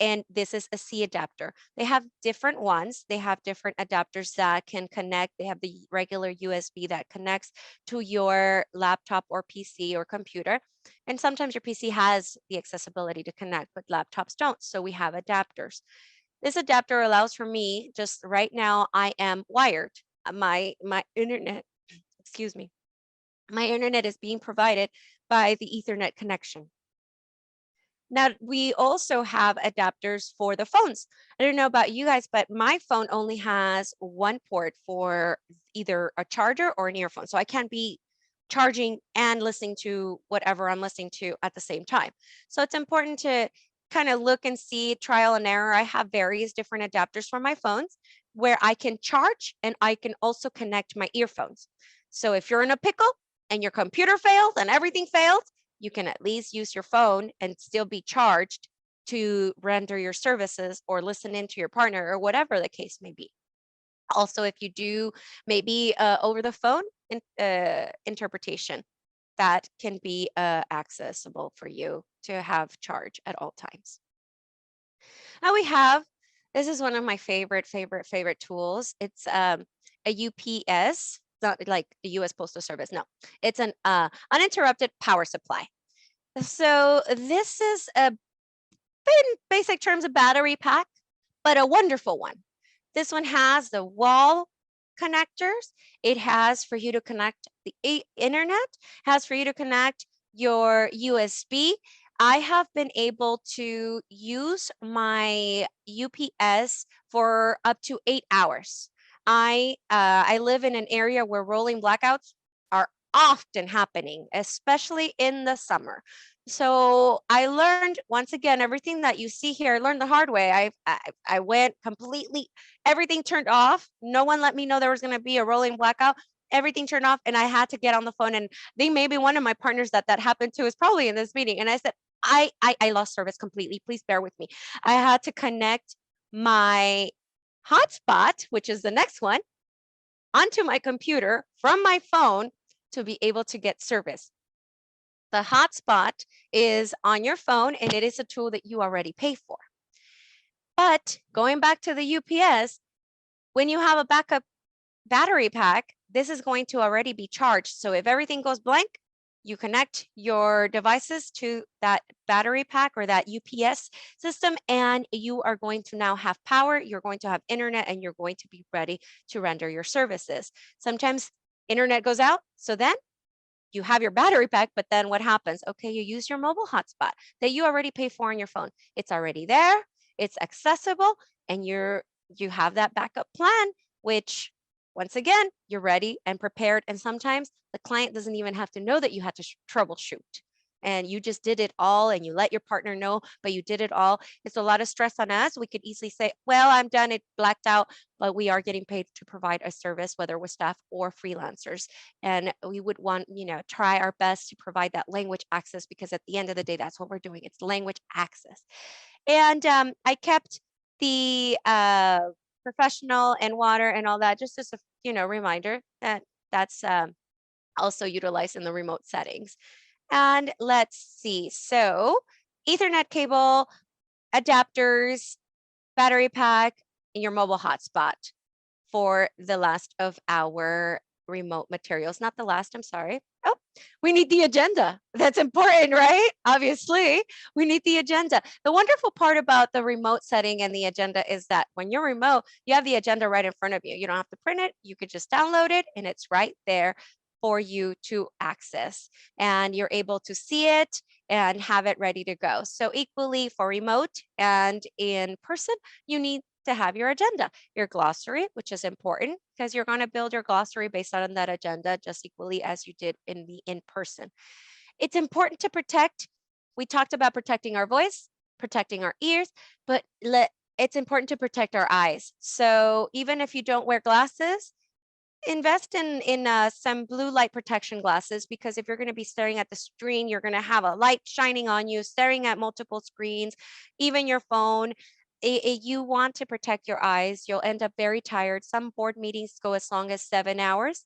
And this is a C adapter. They have different ones. They have different adapters that can connect. They have the regular USB that connects to your laptop or PC or computer. And sometimes your PC has the accessibility to connect, but laptops don't. So we have adapters. This adapter allows for me, just right now, I am wired. My internet, excuse me, my internet is being provided by the Ethernet connection. Now, we also have adapters for the phones. I don't know about you guys, but my phone only has one port for either a charger or an earphone. So I can't be charging and listening to whatever I'm listening to at the same time. So it's important to kind of look and see, trial and error. I have various different adapters for my phones where I can charge and I can also connect my earphones. So if you're in a pickle and your computer fails and everything fails, you can at least use your phone and still be charged to render your services or listen into your partner or whatever the case may be. Also, if you do maybe over the phone interpretation, that can be accessible for you to have charge at all times. Now we have, this is one of my favorite tools. It's a UPS, not like the US Postal Service. No, it's an uninterrupted power supply. So this is a, in basic terms, a battery pack, but a wonderful one. This one has the wall connectors. It has for you to connect the internet, has for you to connect your USB. I have been able to use my UPS for up to 8 hours. I live in an area where rolling blackouts are often happening, especially in the summer. So I learned, once again, everything that you see here, I learned the hard way. I went completely, everything turned off. No one let me know there was going to be a rolling blackout. Everything turned off, and I had to get on the phone. And they maybe one of my partners that happened to is probably in this meeting. And I said, I lost service completely. Please bear with me. I had to connect my hotspot, which is the next one, onto my computer from my phone to be able to get service. The hotspot is on your phone, and it is a tool that you already pay for. But going back to the UPS, when you have a backup battery pack, this is going to already be charged. So if everything goes blank, you connect your devices to that battery pack or that UPS system, and you are going to now have power, you're going to have internet, and you're going to be ready to render your services. Sometimes internet goes out, so then you have your battery pack, but then what happens? Okay, you use your mobile hotspot that you already pay for on your phone. It's already there, it's accessible, and you have that backup plan, which once again, you're ready and prepared. And sometimes the client doesn't even have to know that you had to troubleshoot. And you just did it all, and you let your partner know, but you did it all. It's a lot of stress on us. We could easily say, well, I'm done, it blacked out, but we are getting paid to provide a service, whether with staff or freelancers. And we would want, try our best to provide that language access, because at the end of the day, that's what we're doing. It's language access. And I kept the professional and water and all that, just as a reminder that that's also utilized in the remote settings. And let's see, so Ethernet cable, adapters, battery pack, and your mobile hotspot for the last of our remote materials. Not the last, I'm sorry. Oh, we need the agenda. That's important, right? Obviously, we need the agenda. The wonderful part about the remote setting and the agenda is that when you're remote, you have the agenda right in front of you. You don't have to print it. You could just download it, and it's right there for you to access, and you're able to see it and have it ready to go. So equally for remote and in person, you need to have your agenda, your glossary, which is important because you're going to build your glossary based on that agenda just equally as you did in the in-person. It's important to protect. We talked about protecting our voice, protecting our ears, but it's important to protect our eyes. So even if you don't wear glasses, invest in some blue light protection glasses, because if you're going to be staring at the screen, you're going to have a light shining on you, staring at multiple screens, even your phone. You want to protect your eyes. You'll end up very tired. Some board meetings go as long as 7 hours,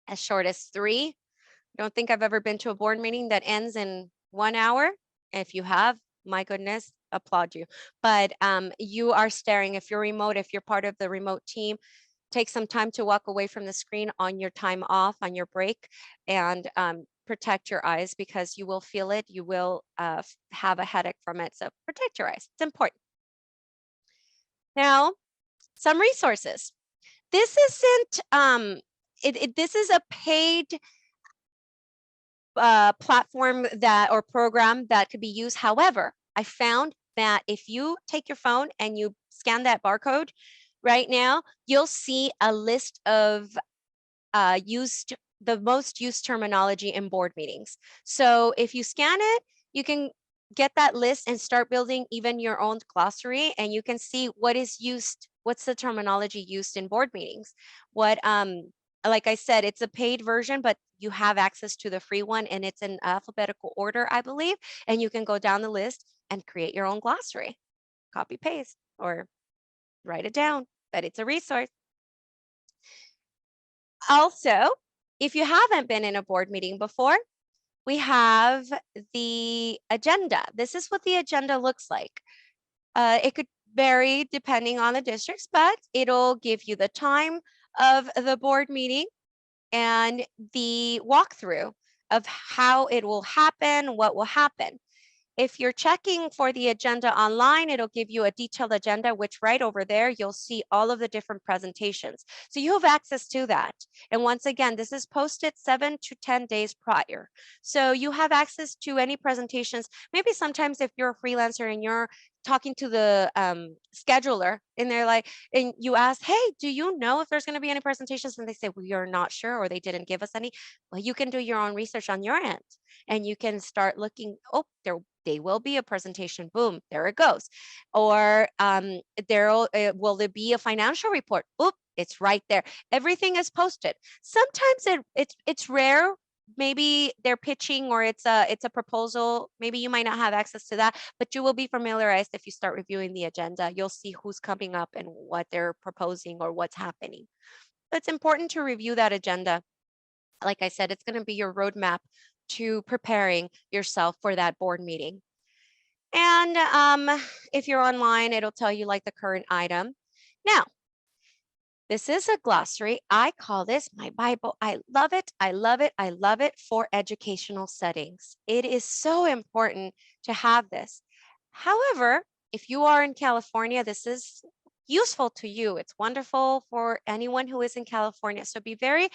as short as 3. I don't think I've ever been to a board meeting that ends in 1 hour. If you have, my goodness, applaud you. But you are staring. If you're remote, if you're part of the remote team, take some time to walk away from the screen on your time off, on your break, and protect your eyes, because you will feel it. You will have a headache from it. So protect your eyes. It's important. Now, some resources. This isn't, this is a paid platform or program that could be used. However, I found that if you take your phone and you scan that barcode right now, you'll see a list of the most used terminology in board meetings. So if you scan it, you can get that list and start building even your own glossary, and you can see what is used, what's the terminology used in board meetings. Like I said, it's a paid version, but you have access to the free one, and it's in alphabetical order, I believe, and you can go down the list and create your own glossary. Copy paste or write it down, but it's a resource. Also, if you haven't been in a board meeting before, we have the agenda. This is what the agenda looks like. It could vary depending on the districts, but it'll give you the time of the board meeting and the walkthrough of how it will happen, what will happen. If you're checking for the agenda online, it'll give you a detailed agenda, which right over there, you'll see all of the different presentations. So you have access to that. And once again, this is posted 7 to 10 days prior. So you have access to any presentations. Maybe sometimes if you're a freelancer and you're talking to the scheduler and they're like, and you ask, hey, do you know if there's going to be any presentations? And they say, we are not sure, or they didn't give us any. Well, you can do your own research on your end and you can start looking, oh, they will be a presentation. Boom, there it goes. Or will there be a financial report? Oop, it's right there. Everything is posted. Sometimes it's rare. Maybe they're pitching or it's a proposal. Maybe you might not have access to that, but you will be familiarized if you start reviewing the agenda. You'll see who's coming up and what they're proposing or what's happening. So it's important to review that agenda. Like I said, it's going to be your roadmap to preparing yourself for that board meeting. And if you're online, it'll tell you like the current item. Now, this is a glossary. I call this my Bible. I love it. I love it. I love it for educational settings. It is so important to have this. However, if you are in California, this is useful to you. It's wonderful for anyone who is in California. So be very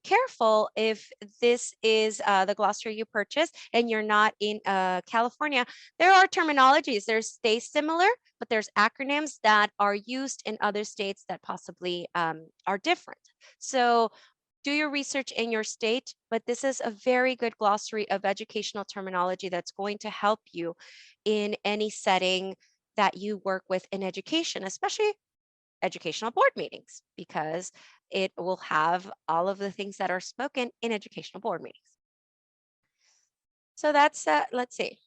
careful if this is the glossary you purchase and you're not in California. There are terminologies. They similar, but there's acronyms that are used in other states that possibly are different. So do your research in your state, but this is a very good glossary of educational terminology that's going to help you in any setting that you work with in education, especially educational board meetings, because it will have all of the things that are spoken in educational board meetings. So that's, let's see.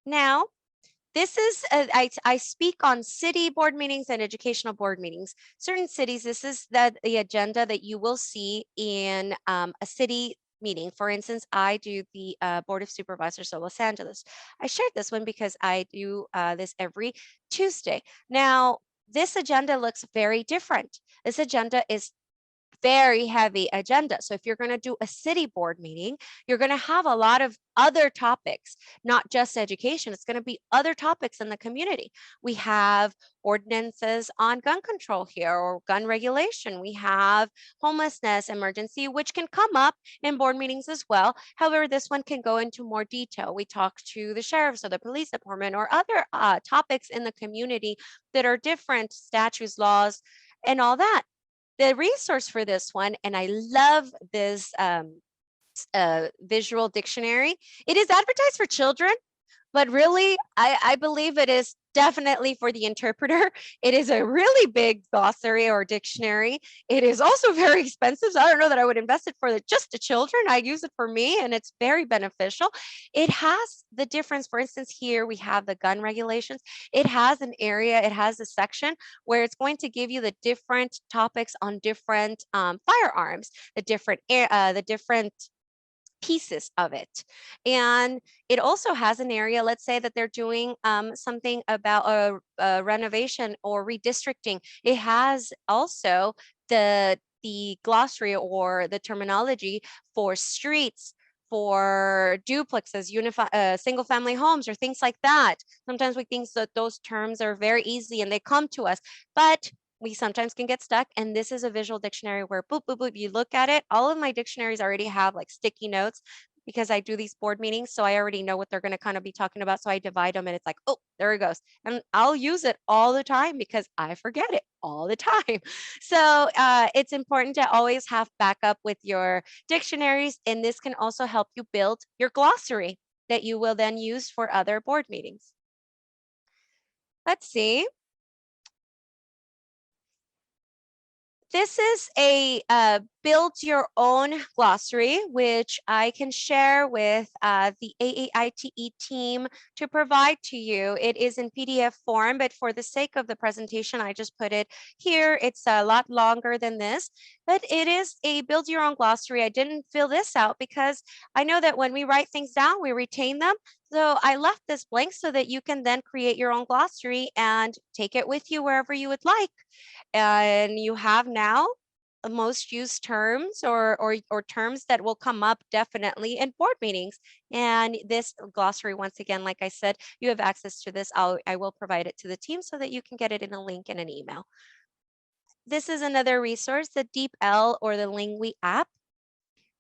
Now, this is, I speak on city board meetings and educational board meetings. Certain cities, this is the agenda that you will see in a city meeting. For instance, I do the Board of Supervisors of Los Angeles. I shared this one because I do this every Tuesday. Now, this agenda looks very different. This agenda is very heavy agenda. So if you're going to do a city board meeting, you're going to have a lot of other topics, not just education. It's going to be other topics in the community. We have ordinances on gun control here or gun regulation. We have homelessness emergency, which can come up in board meetings as well. However, this one can go into more detail. We talk to the sheriffs or the police department or other topics in the community that are different, statutes, laws, and all that. The resource for this one, and I love this visual dictionary. It is advertised for children, but really, I believe it is definitely for the interpreter. It is a really big glossary or dictionary. It is also very expensive. So I don't know that I would invest it for just the children. I use it for me and it's very beneficial. It has the difference. For instance, here we have the gun regulations. It has an area, it has a section where it's going to give you the different topics on different firearms, the different pieces of it. And it also has an area, let's say that they're doing something about a renovation or redistricting. It has also the glossary or the terminology for streets, for duplexes, single family homes or things like that. Sometimes we think that those terms are very easy and they come to us, but we sometimes can get stuck. And this is a visual dictionary where boop, boop, boop, you look at it. All of my dictionaries already have like sticky notes because I do these board meetings. So I already know what they're going to kind of be talking about. So I divide them and it's like, oh, there it goes. And I'll use it all the time because I forget it all the time. So it's important to always have backup with your dictionaries. And this can also help you build your glossary that you will then use for other board meetings. Let's see. This is a build your own glossary, which I can share with the AAITE team to provide to you. It is in PDF form, but for the sake of the presentation, I just put it here. It's a lot longer than this, but it is a build your own glossary. I didn't fill this out because I know that when we write things down, we retain them. So I left this blank so that you can then create your own glossary and take it with you wherever you would like. And you have now the most used terms or terms that will come up definitely in board meetings. And this glossary, once again, like I said, you have access to this. I will provide it to the team so that you can get it in a link in an email. This is another resource, the DeepL or the Lingui app.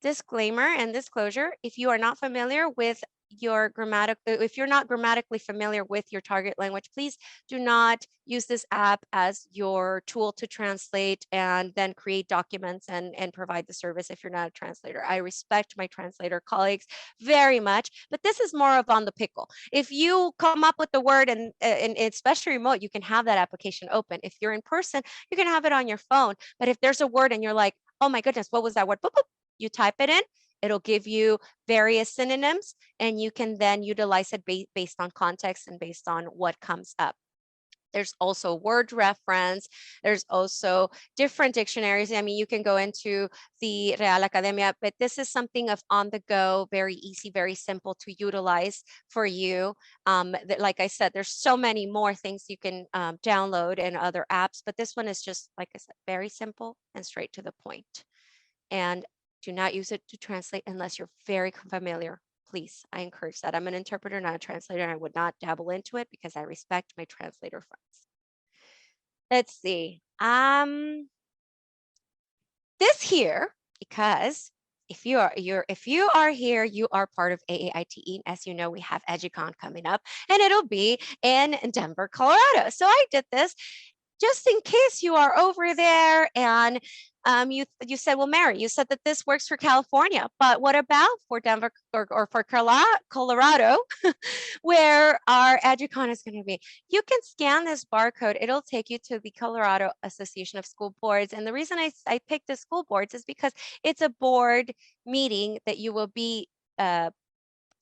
Disclaimer and disclosure, if you are not familiar with if you're not grammatically familiar with your target language, please do not use this app as your tool to translate and then create documents and provide the service if you're not a translator. I respect my translator colleagues very much, but this is more of on the pickle. If you come up with the word and especially remote, you can have that application open. If you're in person, you can have it on your phone. But if there's a word and you're like, oh my goodness, what was that word? Boop, boop. You type it in, it'll give you various synonyms, and you can then utilize it based on context and based on what comes up. There's also word reference. There's also different dictionaries. I mean, you can go into the Real Academia, but this is something of on the go, very easy, very simple to utilize for you. Like I said, there's so many more things you can download and other apps, but this one is just, like I said, very simple and straight to the point. And do not use it to translate unless you're very familiar. Please, I encourage that. I'm an interpreter, not a translator, and I would not dabble into it because I respect my translator friends. Let's see. This here, because if you are here, you are part of AAITE. As you know, we have EduCon coming up, and it'll be in Denver, Colorado. So I did this just in case you are over there and you said, well, Mary, you said that this works for California, but what about for Denver or for Colorado, where our EduCon is going to be? You can scan this barcode. It'll take you to the Colorado Association of School Boards. And the reason I picked the school boards is because it's a board meeting that you will be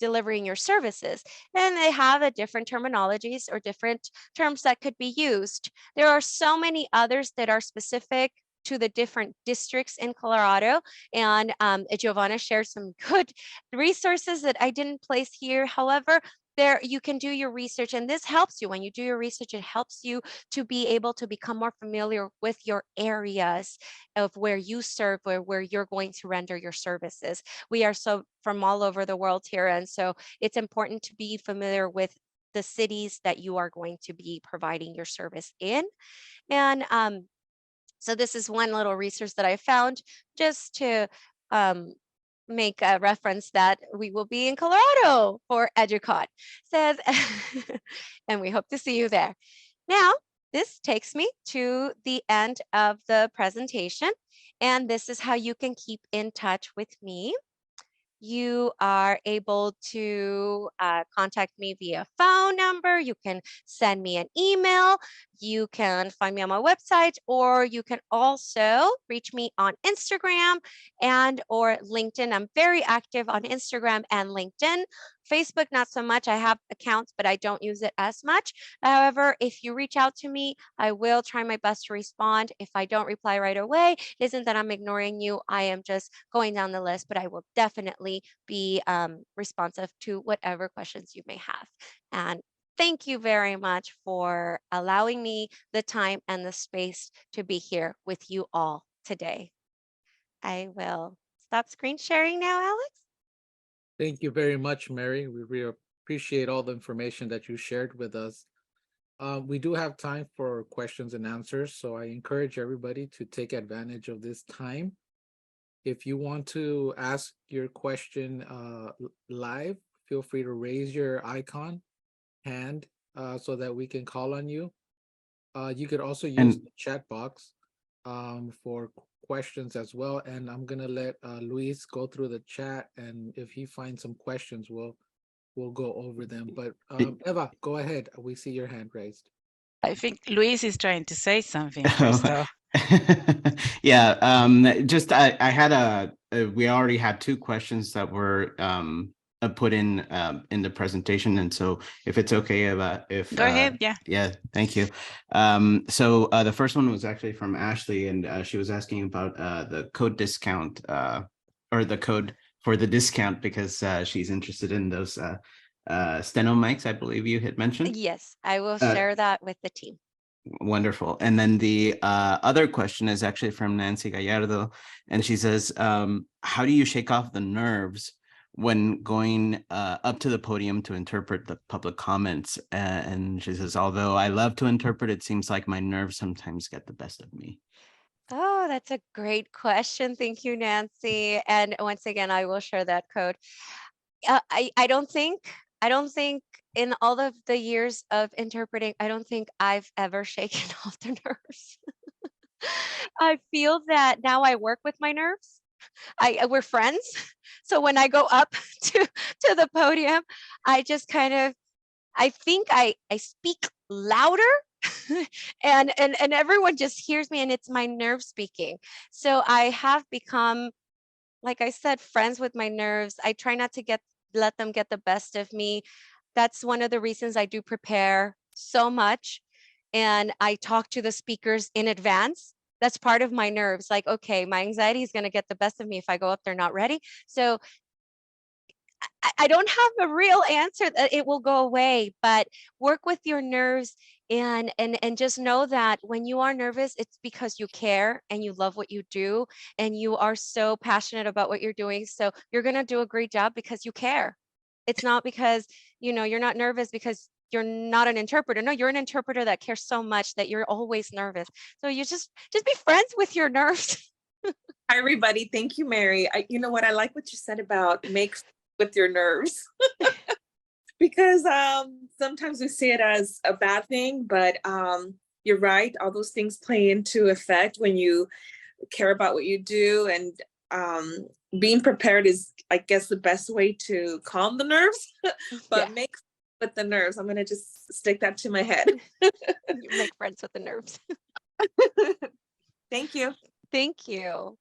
delivering your services, and they have a different terminologies or different terms that could be used. There are so many others that are specific to the different districts in Colorado, and Giovanna shared some good resources that I didn't place here. However, there you can do your research, and this helps you. When you do your research, it helps you to be able to become more familiar with your areas of where you serve, where you're going to render your services. We are so from all over the world here, and so it's important to be familiar with the cities that you are going to be providing your service in. And so this is one little resource that I found just to make a reference that we will be in Colorado for EduCon. Says, and we hope to see you there. Now, this takes me to the end of the presentation, and this is how you can keep in touch with me. You are able to contact me via phone number. You can send me an email. You can find me on my website, or you can also reach me on Instagram and or LinkedIn. I'm very active on Instagram and LinkedIn. Facebook, not so much. I have accounts, but I don't use it as much. However, if you reach out to me, I will try my best to respond. If I don't reply right away, it isn't that I'm ignoring you. I am just going down the list, but I will definitely be responsive to whatever questions you may have. And thank you very much for allowing me the time and the space to be here with you all today. I will stop screen sharing now, Alex. Thank you very much, Mary. We really appreciate all the information that you shared with us. We do have time for questions and answers, so I encourage everybody to take advantage of this time. If you want to ask your question live, feel free to raise your hand so that we can call on you. You could also use the chat box for questions as well. And I'm gonna let Luis go through the chat, and if he finds some questions, we'll go over them. But Eva, go ahead. We see your hand raised. I think Luis is trying to say something first off. Yeah, just I had we already had two questions that were put in the presentation, and so if it's okay, if Go ahead. Yeah. yeah, thank you. So the first one was actually from Ashley, and she was asking about the code discount or the code for the discount because she's interested in those steno mics, I believe you had mentioned. Yes, I will Uh, share that with the team. Wonderful. And then the other question is actually from Nancy Gallardo, and she says, how do you shake off the nerves when going up to the podium to interpret the public comments? And she says, although I love to interpret, it seems like my nerves sometimes get the best of me. Oh, that's a great question. Thank you, Nancy. And once again, I will share that code. I don't think in all of the years of interpreting, I don't think I've ever shaken off the nerves. I feel that now I work with my nerves. We're friends. So when I go up to the podium, I just kind of I think I speak louder and everyone just hears me and it's my nerve speaking. So I have become, like I said, friends with my nerves. I try not to let them get the best of me. That's one of the reasons I do prepare so much. And I talk to the speakers in advance. That's part of my nerves. Like, okay, my anxiety is going to get the best of me if I go up there not ready. So I don't have a real answer that it will go away, but work with your nerves and just know that when you are nervous, it's because you care and you love what you do and you are so passionate about what you're doing. So you're going to do a great job because you care. It's not because, you're not nervous because you're not an interpreter. No, you're an interpreter that cares so much that you're always nervous. So you just be friends with your nerves. Hi, everybody. Thank you, Mary. You know what? I like what you said about make with your nerves because sometimes we see it as a bad thing, but you're right. All those things play into effect when you care about what you do, and being prepared is, I guess, the best way to calm the nerves. But Yeah. make with the nerves. I'm gonna just stick that to my head. You make friends with the nerves. Thank you. Thank you.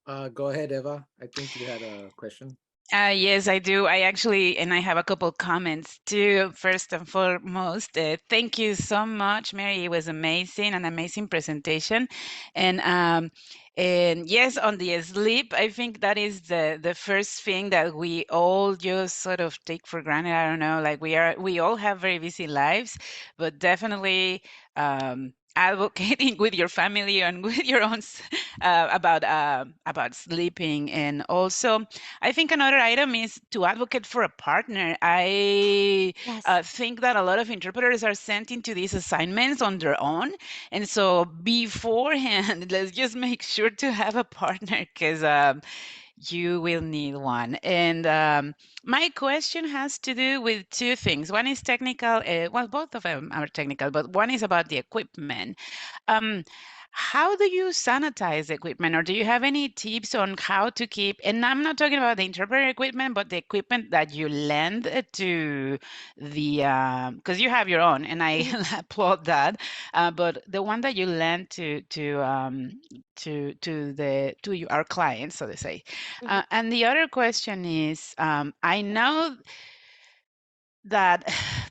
Go ahead, Eva. I think you had a question. Yes, I do. I have a couple comments too. First and foremost, thank you so much, Mary. It was amazing, an amazing presentation. And yes, on the sleep, I think that is the first thing that we all just sort of take for granted. I don't know, like we all have very busy lives, but definitely advocating with your family and with your own about sleeping. And also I think another item is to advocate for a partner. I Yes. think that a lot of interpreters are sent into these assignments on their own. And so beforehand, let's just make sure to have a partner because you will need one. And my question has to do with two things. One is technical. Well, both of them are technical, but one is about the equipment. Um, how do you sanitize equipment, or do you have any tips on how to keep, and I'm not talking about the interpreter equipment, but the equipment that you lend to the, because you have your own, and I applaud that, but the one that you lend to our clients, so to say. And the other question is, I know that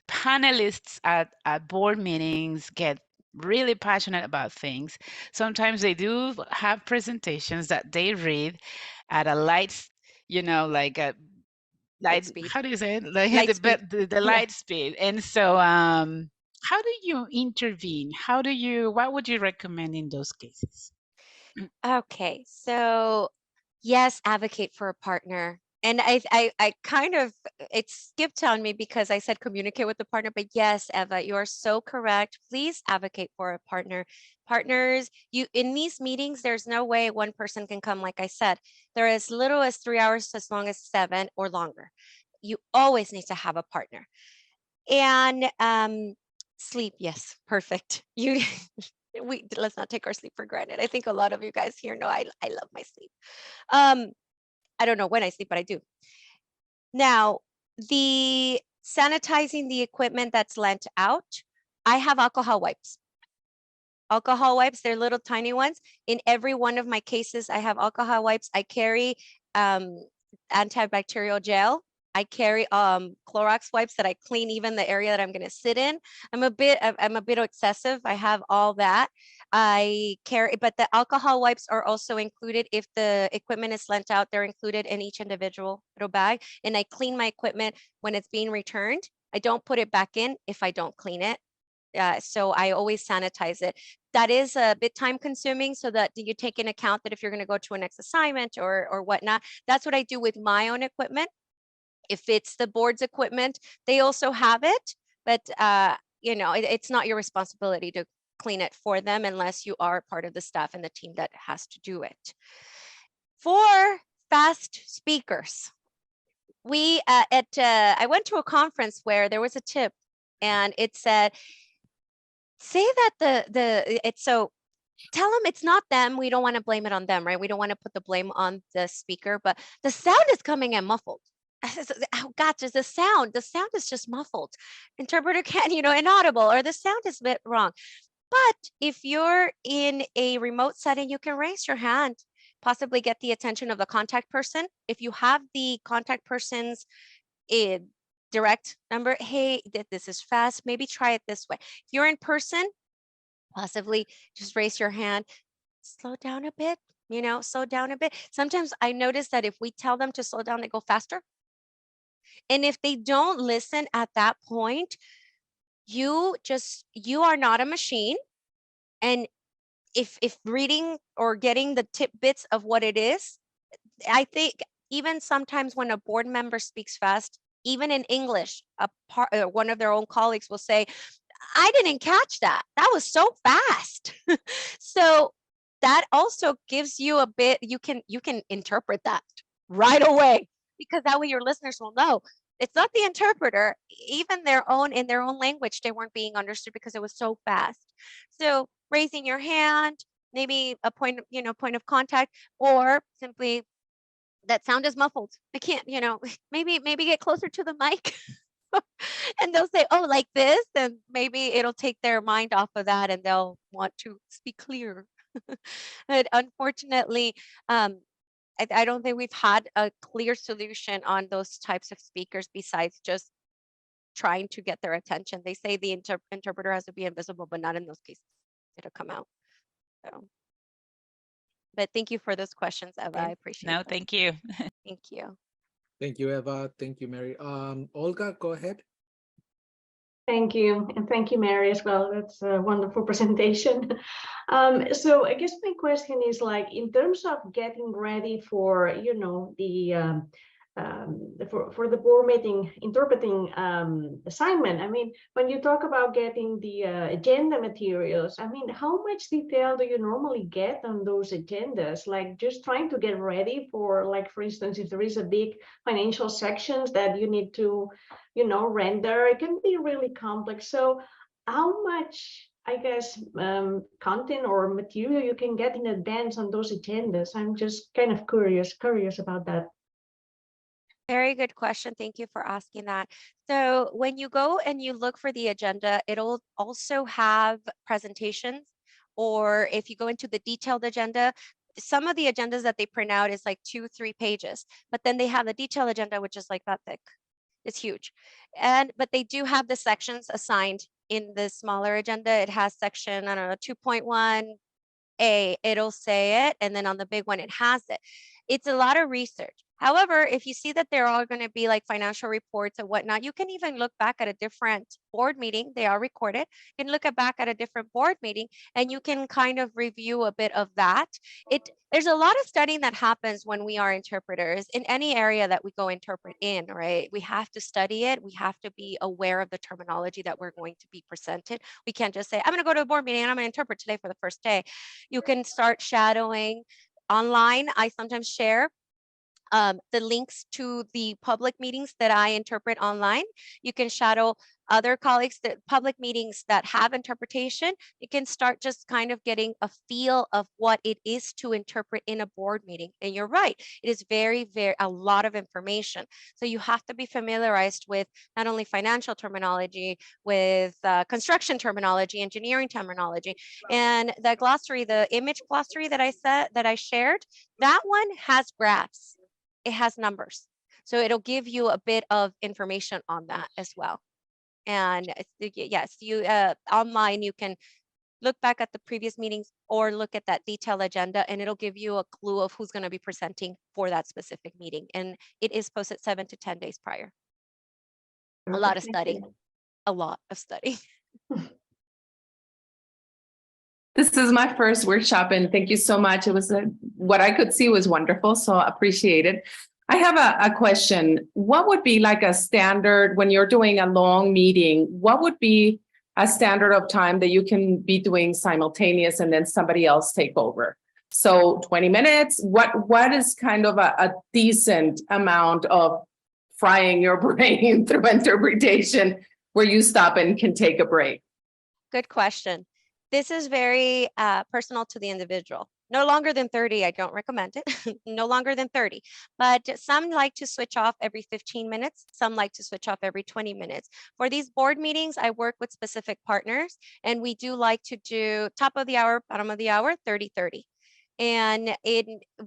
panelists at board meetings get really passionate about things. Sometimes they do have presentations that they read at a light, like a Light light, speed. how do you say it? Like Light speed. the Yeah. light speed. And so how do you intervene? What would you recommend in those cases? Okay. So yes, advocate for a partner. And I kind of, it skipped on me because I said communicate with the partner, but yes, Eva, you are so correct. Please advocate for a partner. Partners, in these meetings, there's no way one person can come. Like I said, they're as little as 3 hours, as long as 7 or longer. You always need to have a partner. And sleep, yes, perfect. Let's not take our sleep for granted. I think a lot of you guys here know I love my sleep. I don't know when I sleep, but I do. Now, the sanitizing the equipment that's lent out, I have alcohol wipes. Alcohol wipes, they're little tiny ones. In every one of my cases, I have alcohol wipes. I carry antibacterial gel. I carry Clorox wipes that I clean even the area that I'm going to sit in. I'm a bit excessive. I have all that. I carry, but the alcohol wipes are also included. If the equipment is lent out, they're included in each individual little bag. And I clean my equipment when it's being returned. I don't put it back in if I don't clean it. So I always sanitize it. That is a bit time consuming, so that you take in account that if you're going to go to a next assignment or whatnot, that's what I do with my own equipment. If it's the board's equipment, they also have it, but you know, it's not your responsibility to clean it for them unless you are part of the staff and the team that has to do it. For fast speakers, we I went to a conference where there was a tip, and it said, say that so tell them it's not them. We don't want to blame it on them, right? We don't want to put the blame on the speaker, but the sound is coming in muffled. Oh God, there's the sound is just muffled. Interpreter can't, you know, inaudible, or the sound is a bit wrong. But if you're in a remote setting, you can raise your hand, possibly get the attention of the contact person. If you have the contact person's direct number, hey, this is fast, maybe try it this way. If you're in person, possibly just raise your hand, slow down a bit, you know, slow down a bit. Sometimes I notice that if we tell them to slow down, they go faster. And if they don't listen at that point, you are not a machine. And if reading or getting the tidbits of what it is, I think even sometimes when a board member speaks fast, even in English, one of their own colleagues will say, I didn't catch that. That was so fast. So that also gives you a bit, you can interpret that right away, because that way your listeners will know it's not the interpreter, even in their own language, they weren't being understood because it was so fast. So raising your hand, maybe a point of contact, or simply, that sound is muffled. I can't, you know, maybe get closer to the mic. And they'll say, oh, like this, and maybe it'll take their mind off of that and they'll want to speak clear. But unfortunately, I don't think we've had a clear solution on those types of speakers besides just trying to get their attention. They say the interpreter has to be invisible, but not in those cases. It'll come out. So, but thank you for those questions, Eva. I appreciate No, them. thank you. Thank you. Thank you, Eva. Thank you, Mary. Olga, go ahead. Thank you. And thank you, Mary, as well. That's a wonderful presentation. So I guess my question is, like, in terms of getting ready for, you know, the for the board meeting interpreting assignment. I mean, when you talk about getting the agenda materials, I mean, how much detail do you normally get on those agendas? Like, just trying to get ready for, like, for instance, if there is a big financial sections that you need to, you know, render, it can be really complex. So how much, I guess, content or material you can get in advance on those agendas? I'm just kind of curious about that. Very good question. Thank you for asking that. So when you go and you look for the agenda, it'll also have presentations, or if you go into the detailed agenda, some of the agendas that they print out is like 2-3 pages, but then they have the detailed agenda, which is like that thick. It's huge. But they do have the sections assigned in the smaller agenda. It has section, I don't know, 2.1A, it'll say it. And then on the big one, it has it. It's a lot of research. However, if you see that they're all going to be like financial reports and whatnot, you can even look back at a different board meeting. They are recorded. You can look back at a different board meeting and you can kind of review a bit of that. There's a lot of studying that happens when we are interpreters in any area that we go interpret in, right? We have to study it. We have to be aware of the terminology that we're going to be presented. We can't just say, I'm going to go to a board meeting and I'm going to interpret today for the first day. You can start shadowing online. I sometimes share the links to the public meetings that I interpret online. You can shadow other colleagues, that public meetings that have interpretation. You can start just kind of getting a feel of what it is to interpret in a board meeting. And you're right, it is a lot of information. So you have to be familiarized with not only financial terminology, with construction terminology, engineering terminology, and the glossary, the image glossary that I shared, that one has graphs. It has numbers. So it'll give you a bit of information on that as well. And yes, you online, you can look back at the previous meetings or look at that detailed agenda, and it'll give you a clue of who's going to be presenting for that specific meeting. And it is posted 7 to 10 days prior. A lot of studying, a lot of studying. This is my first workshop, and thank you so much. It was what I could see was wonderful, so appreciate it. I have a question. What would be like a standard when you're doing a long meeting? What would be a standard of time that you can be doing simultaneous and then somebody else take over? So 20 minutes, what is kind of a decent amount of frying your brain through interpretation where you stop and can take a break? Good question. This is very personal to the individual. No longer than 30, I don't recommend it. No longer than 30. But some like to switch off every 15 minutes. Some like to switch off every 20 minutes. For these board meetings, I work with specific partners, and we do like to do top of the hour, bottom of the hour, 30-30. And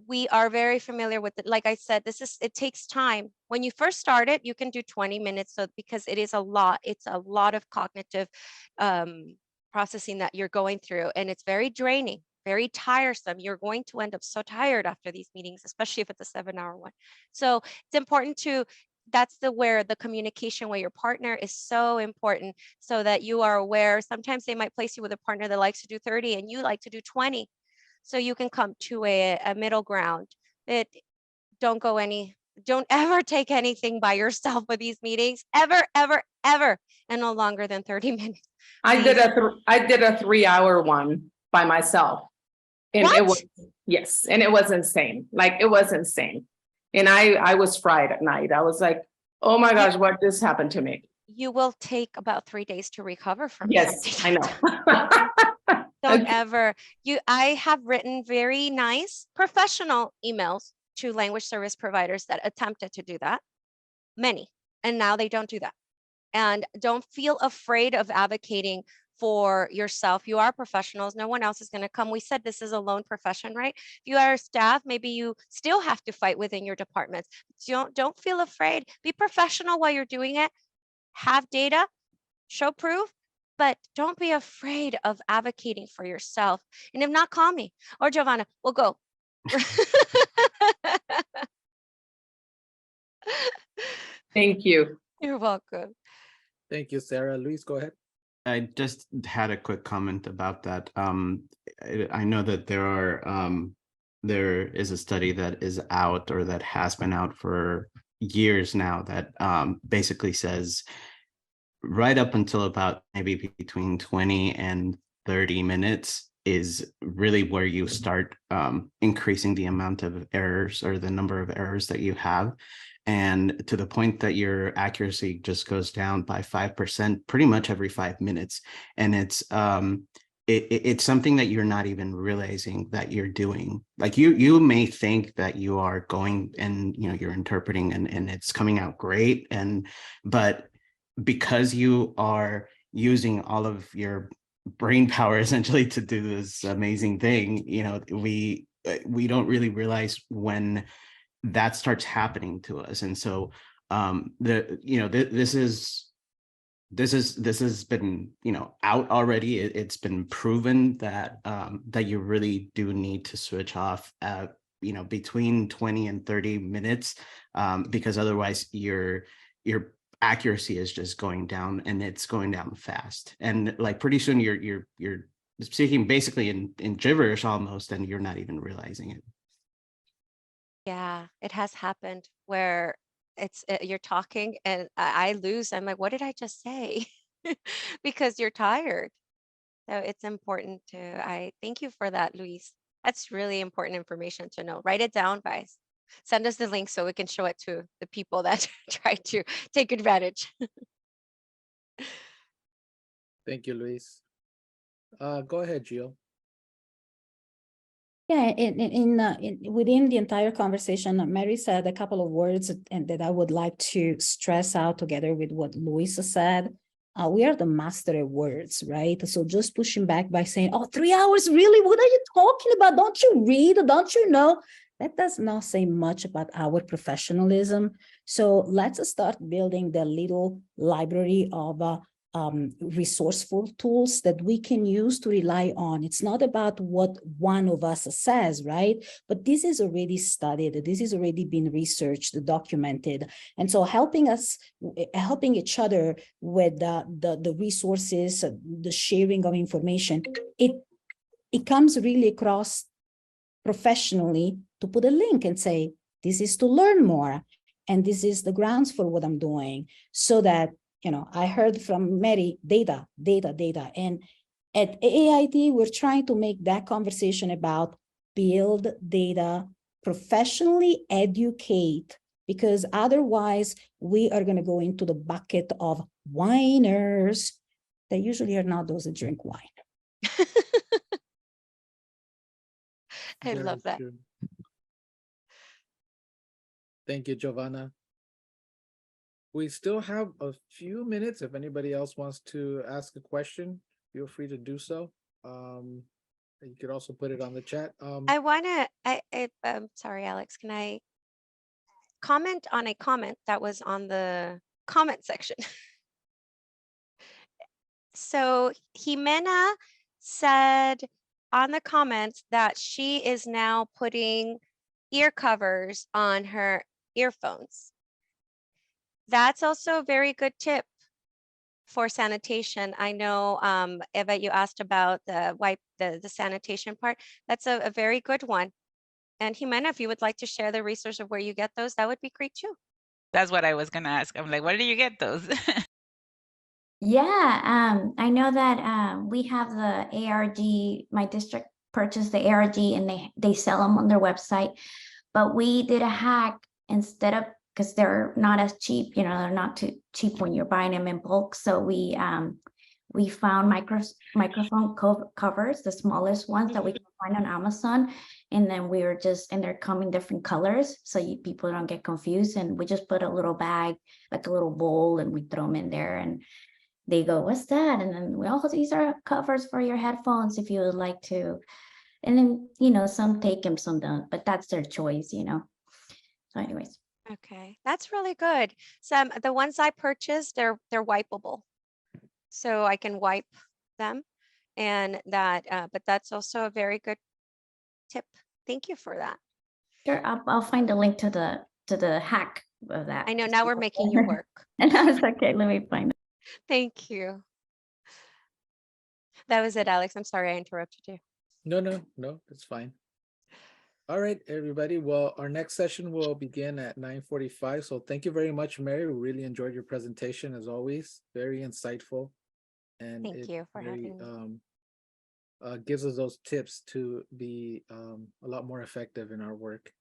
we are very familiar with it. Like I said, it takes time. When you first start it, you can do 20 minutes, so because it is a lot. It's a lot of cognitive processing that you're going through, and it's very draining, very tiresome. You're going to end up so tired after these meetings, especially if it's a 7-hour one. So it's important that's where the communication with your partner is so important, so that you are aware. Sometimes they might place you with a partner that likes to do 30 and you like to do 20. So you can come to a middle ground. Don't ever take anything by yourself with these meetings, ever, and no longer than 30 minutes. I did a 3-hour one by myself. And what? It was, yes, and it was insane. Like, it was insane. And I was fried at night. I was like, oh my gosh, what just happened to me? You will take about 3 days to recover from Yes, something. I know. Don't Okay. ever. I have written very nice professional emails to language service providers that attempted to do that. Many. And now they don't do that. And don't feel afraid of advocating for yourself. You are professionals. No one else is going to come. We said this is a lone profession, right? If you are staff, maybe you still have to fight within your departments. Don't feel afraid. Be professional while you're doing it. Have data, show proof, but don't be afraid of advocating for yourself. And if not, call me or Giovanna. We'll go. Thank you. You're welcome. Thank you, Sarah. Luis, go ahead. I just had a quick comment about that. I know that there is a study that is out, or that has been out for years now, that basically says right up until about maybe between 20 and 30 minutes is really where you start increasing the amount of errors, or the number of errors that you have. And to the point that your accuracy just goes down by 5% pretty much every 5 minutes. And it's something that you're not even realizing that you're doing. Like, you may think that you are going and you're interpreting and it's coming out great, but because you are using all of your brain power essentially to do this amazing thing, we don't really realize when that starts happening to us. And so this has been out already. It's been proven that that you really do need to switch off at between 20 and 30 minutes, because otherwise your accuracy is just going down, and it's going down fast. And like, pretty soon you're speaking basically in gibberish almost, and you're not even realizing it. Yeah, it has happened where you're talking and I lose. I'm like, what did I just say? Because you're tired. So it's important I thank you for that, Luis. That's really important information to know. Write it down, guys. Send us the link so we can show it to the people that try to take advantage. Thank you, Luis. Go ahead, Gio. Yeah, within the entire conversation, Mary said a couple of words and that I would like to stress out together with what Luisa said. We are the master at words, right? So just pushing back by saying, oh, 3 hours, really? What are you talking about? Don't you read? Don't you know? That does not say much about our professionalism. So let's start building the little library of resourceful tools that we can use to rely on. It's not about what one of us says, right? But this is already studied. This is already been researched, documented. And so helping each other with the resources, the sharing of information, it comes really across professionally to put a link and say, this is to learn more. And this is the grounds for what I'm doing, so that, you know, I heard from Mary, data. And at AAITE, we're trying to make that conversation about build data, professionally educate, because otherwise we are going to go into the bucket of whiners that usually are not those that drink wine. I Very love that. true. Thank you, Giovanna. We still have a few minutes. If anybody else wants to ask a question, feel free to do so. You could also put it on the chat. I want to, sorry, Alex, can I comment on a comment that was on the comment section? So Jimena said on the comments that she is now putting ear covers on her earphones. That's also a very good tip for sanitation. I know, Eva, you asked about the the sanitation part. That's a very good one. And Jimena, if you would like to share the resource of where you get those, that would be great too. That's what I was gonna ask. I'm like, where do you get those? Yeah, I know that we have the ARG, my district purchased the ARG and they sell them on their website. But we did a hack instead of, because they're not as cheap, you know, they're not too cheap when you're buying them in bulk. So we found microphone covers, the smallest ones that we can find on Amazon. And then and they're come in different colors, so people don't get confused. And we just put a little bag, like a little bowl, and we throw them in there, and they go, what's that? And then these are covers for your headphones if you would like to. And then, you know, some take them, some don't, but that's their choice, you know. So anyways. Okay, that's really good. Some the ones I purchased, they're wipeable, so I can wipe them, and that. But that's also a very good tip. Thank you for that. Sure, I'll find a link to the hack of that. I know now we're making you work. And I was okay, let me find it. Thank you. That was it, Alex. I'm sorry I interrupted you. No, it's fine. All right, everybody. Well, our next session will begin at 9:45. So thank you very much, Mary. We really enjoyed your presentation as always. Very insightful. And Thank you for having me. Gives us those tips to be a lot more effective in our work.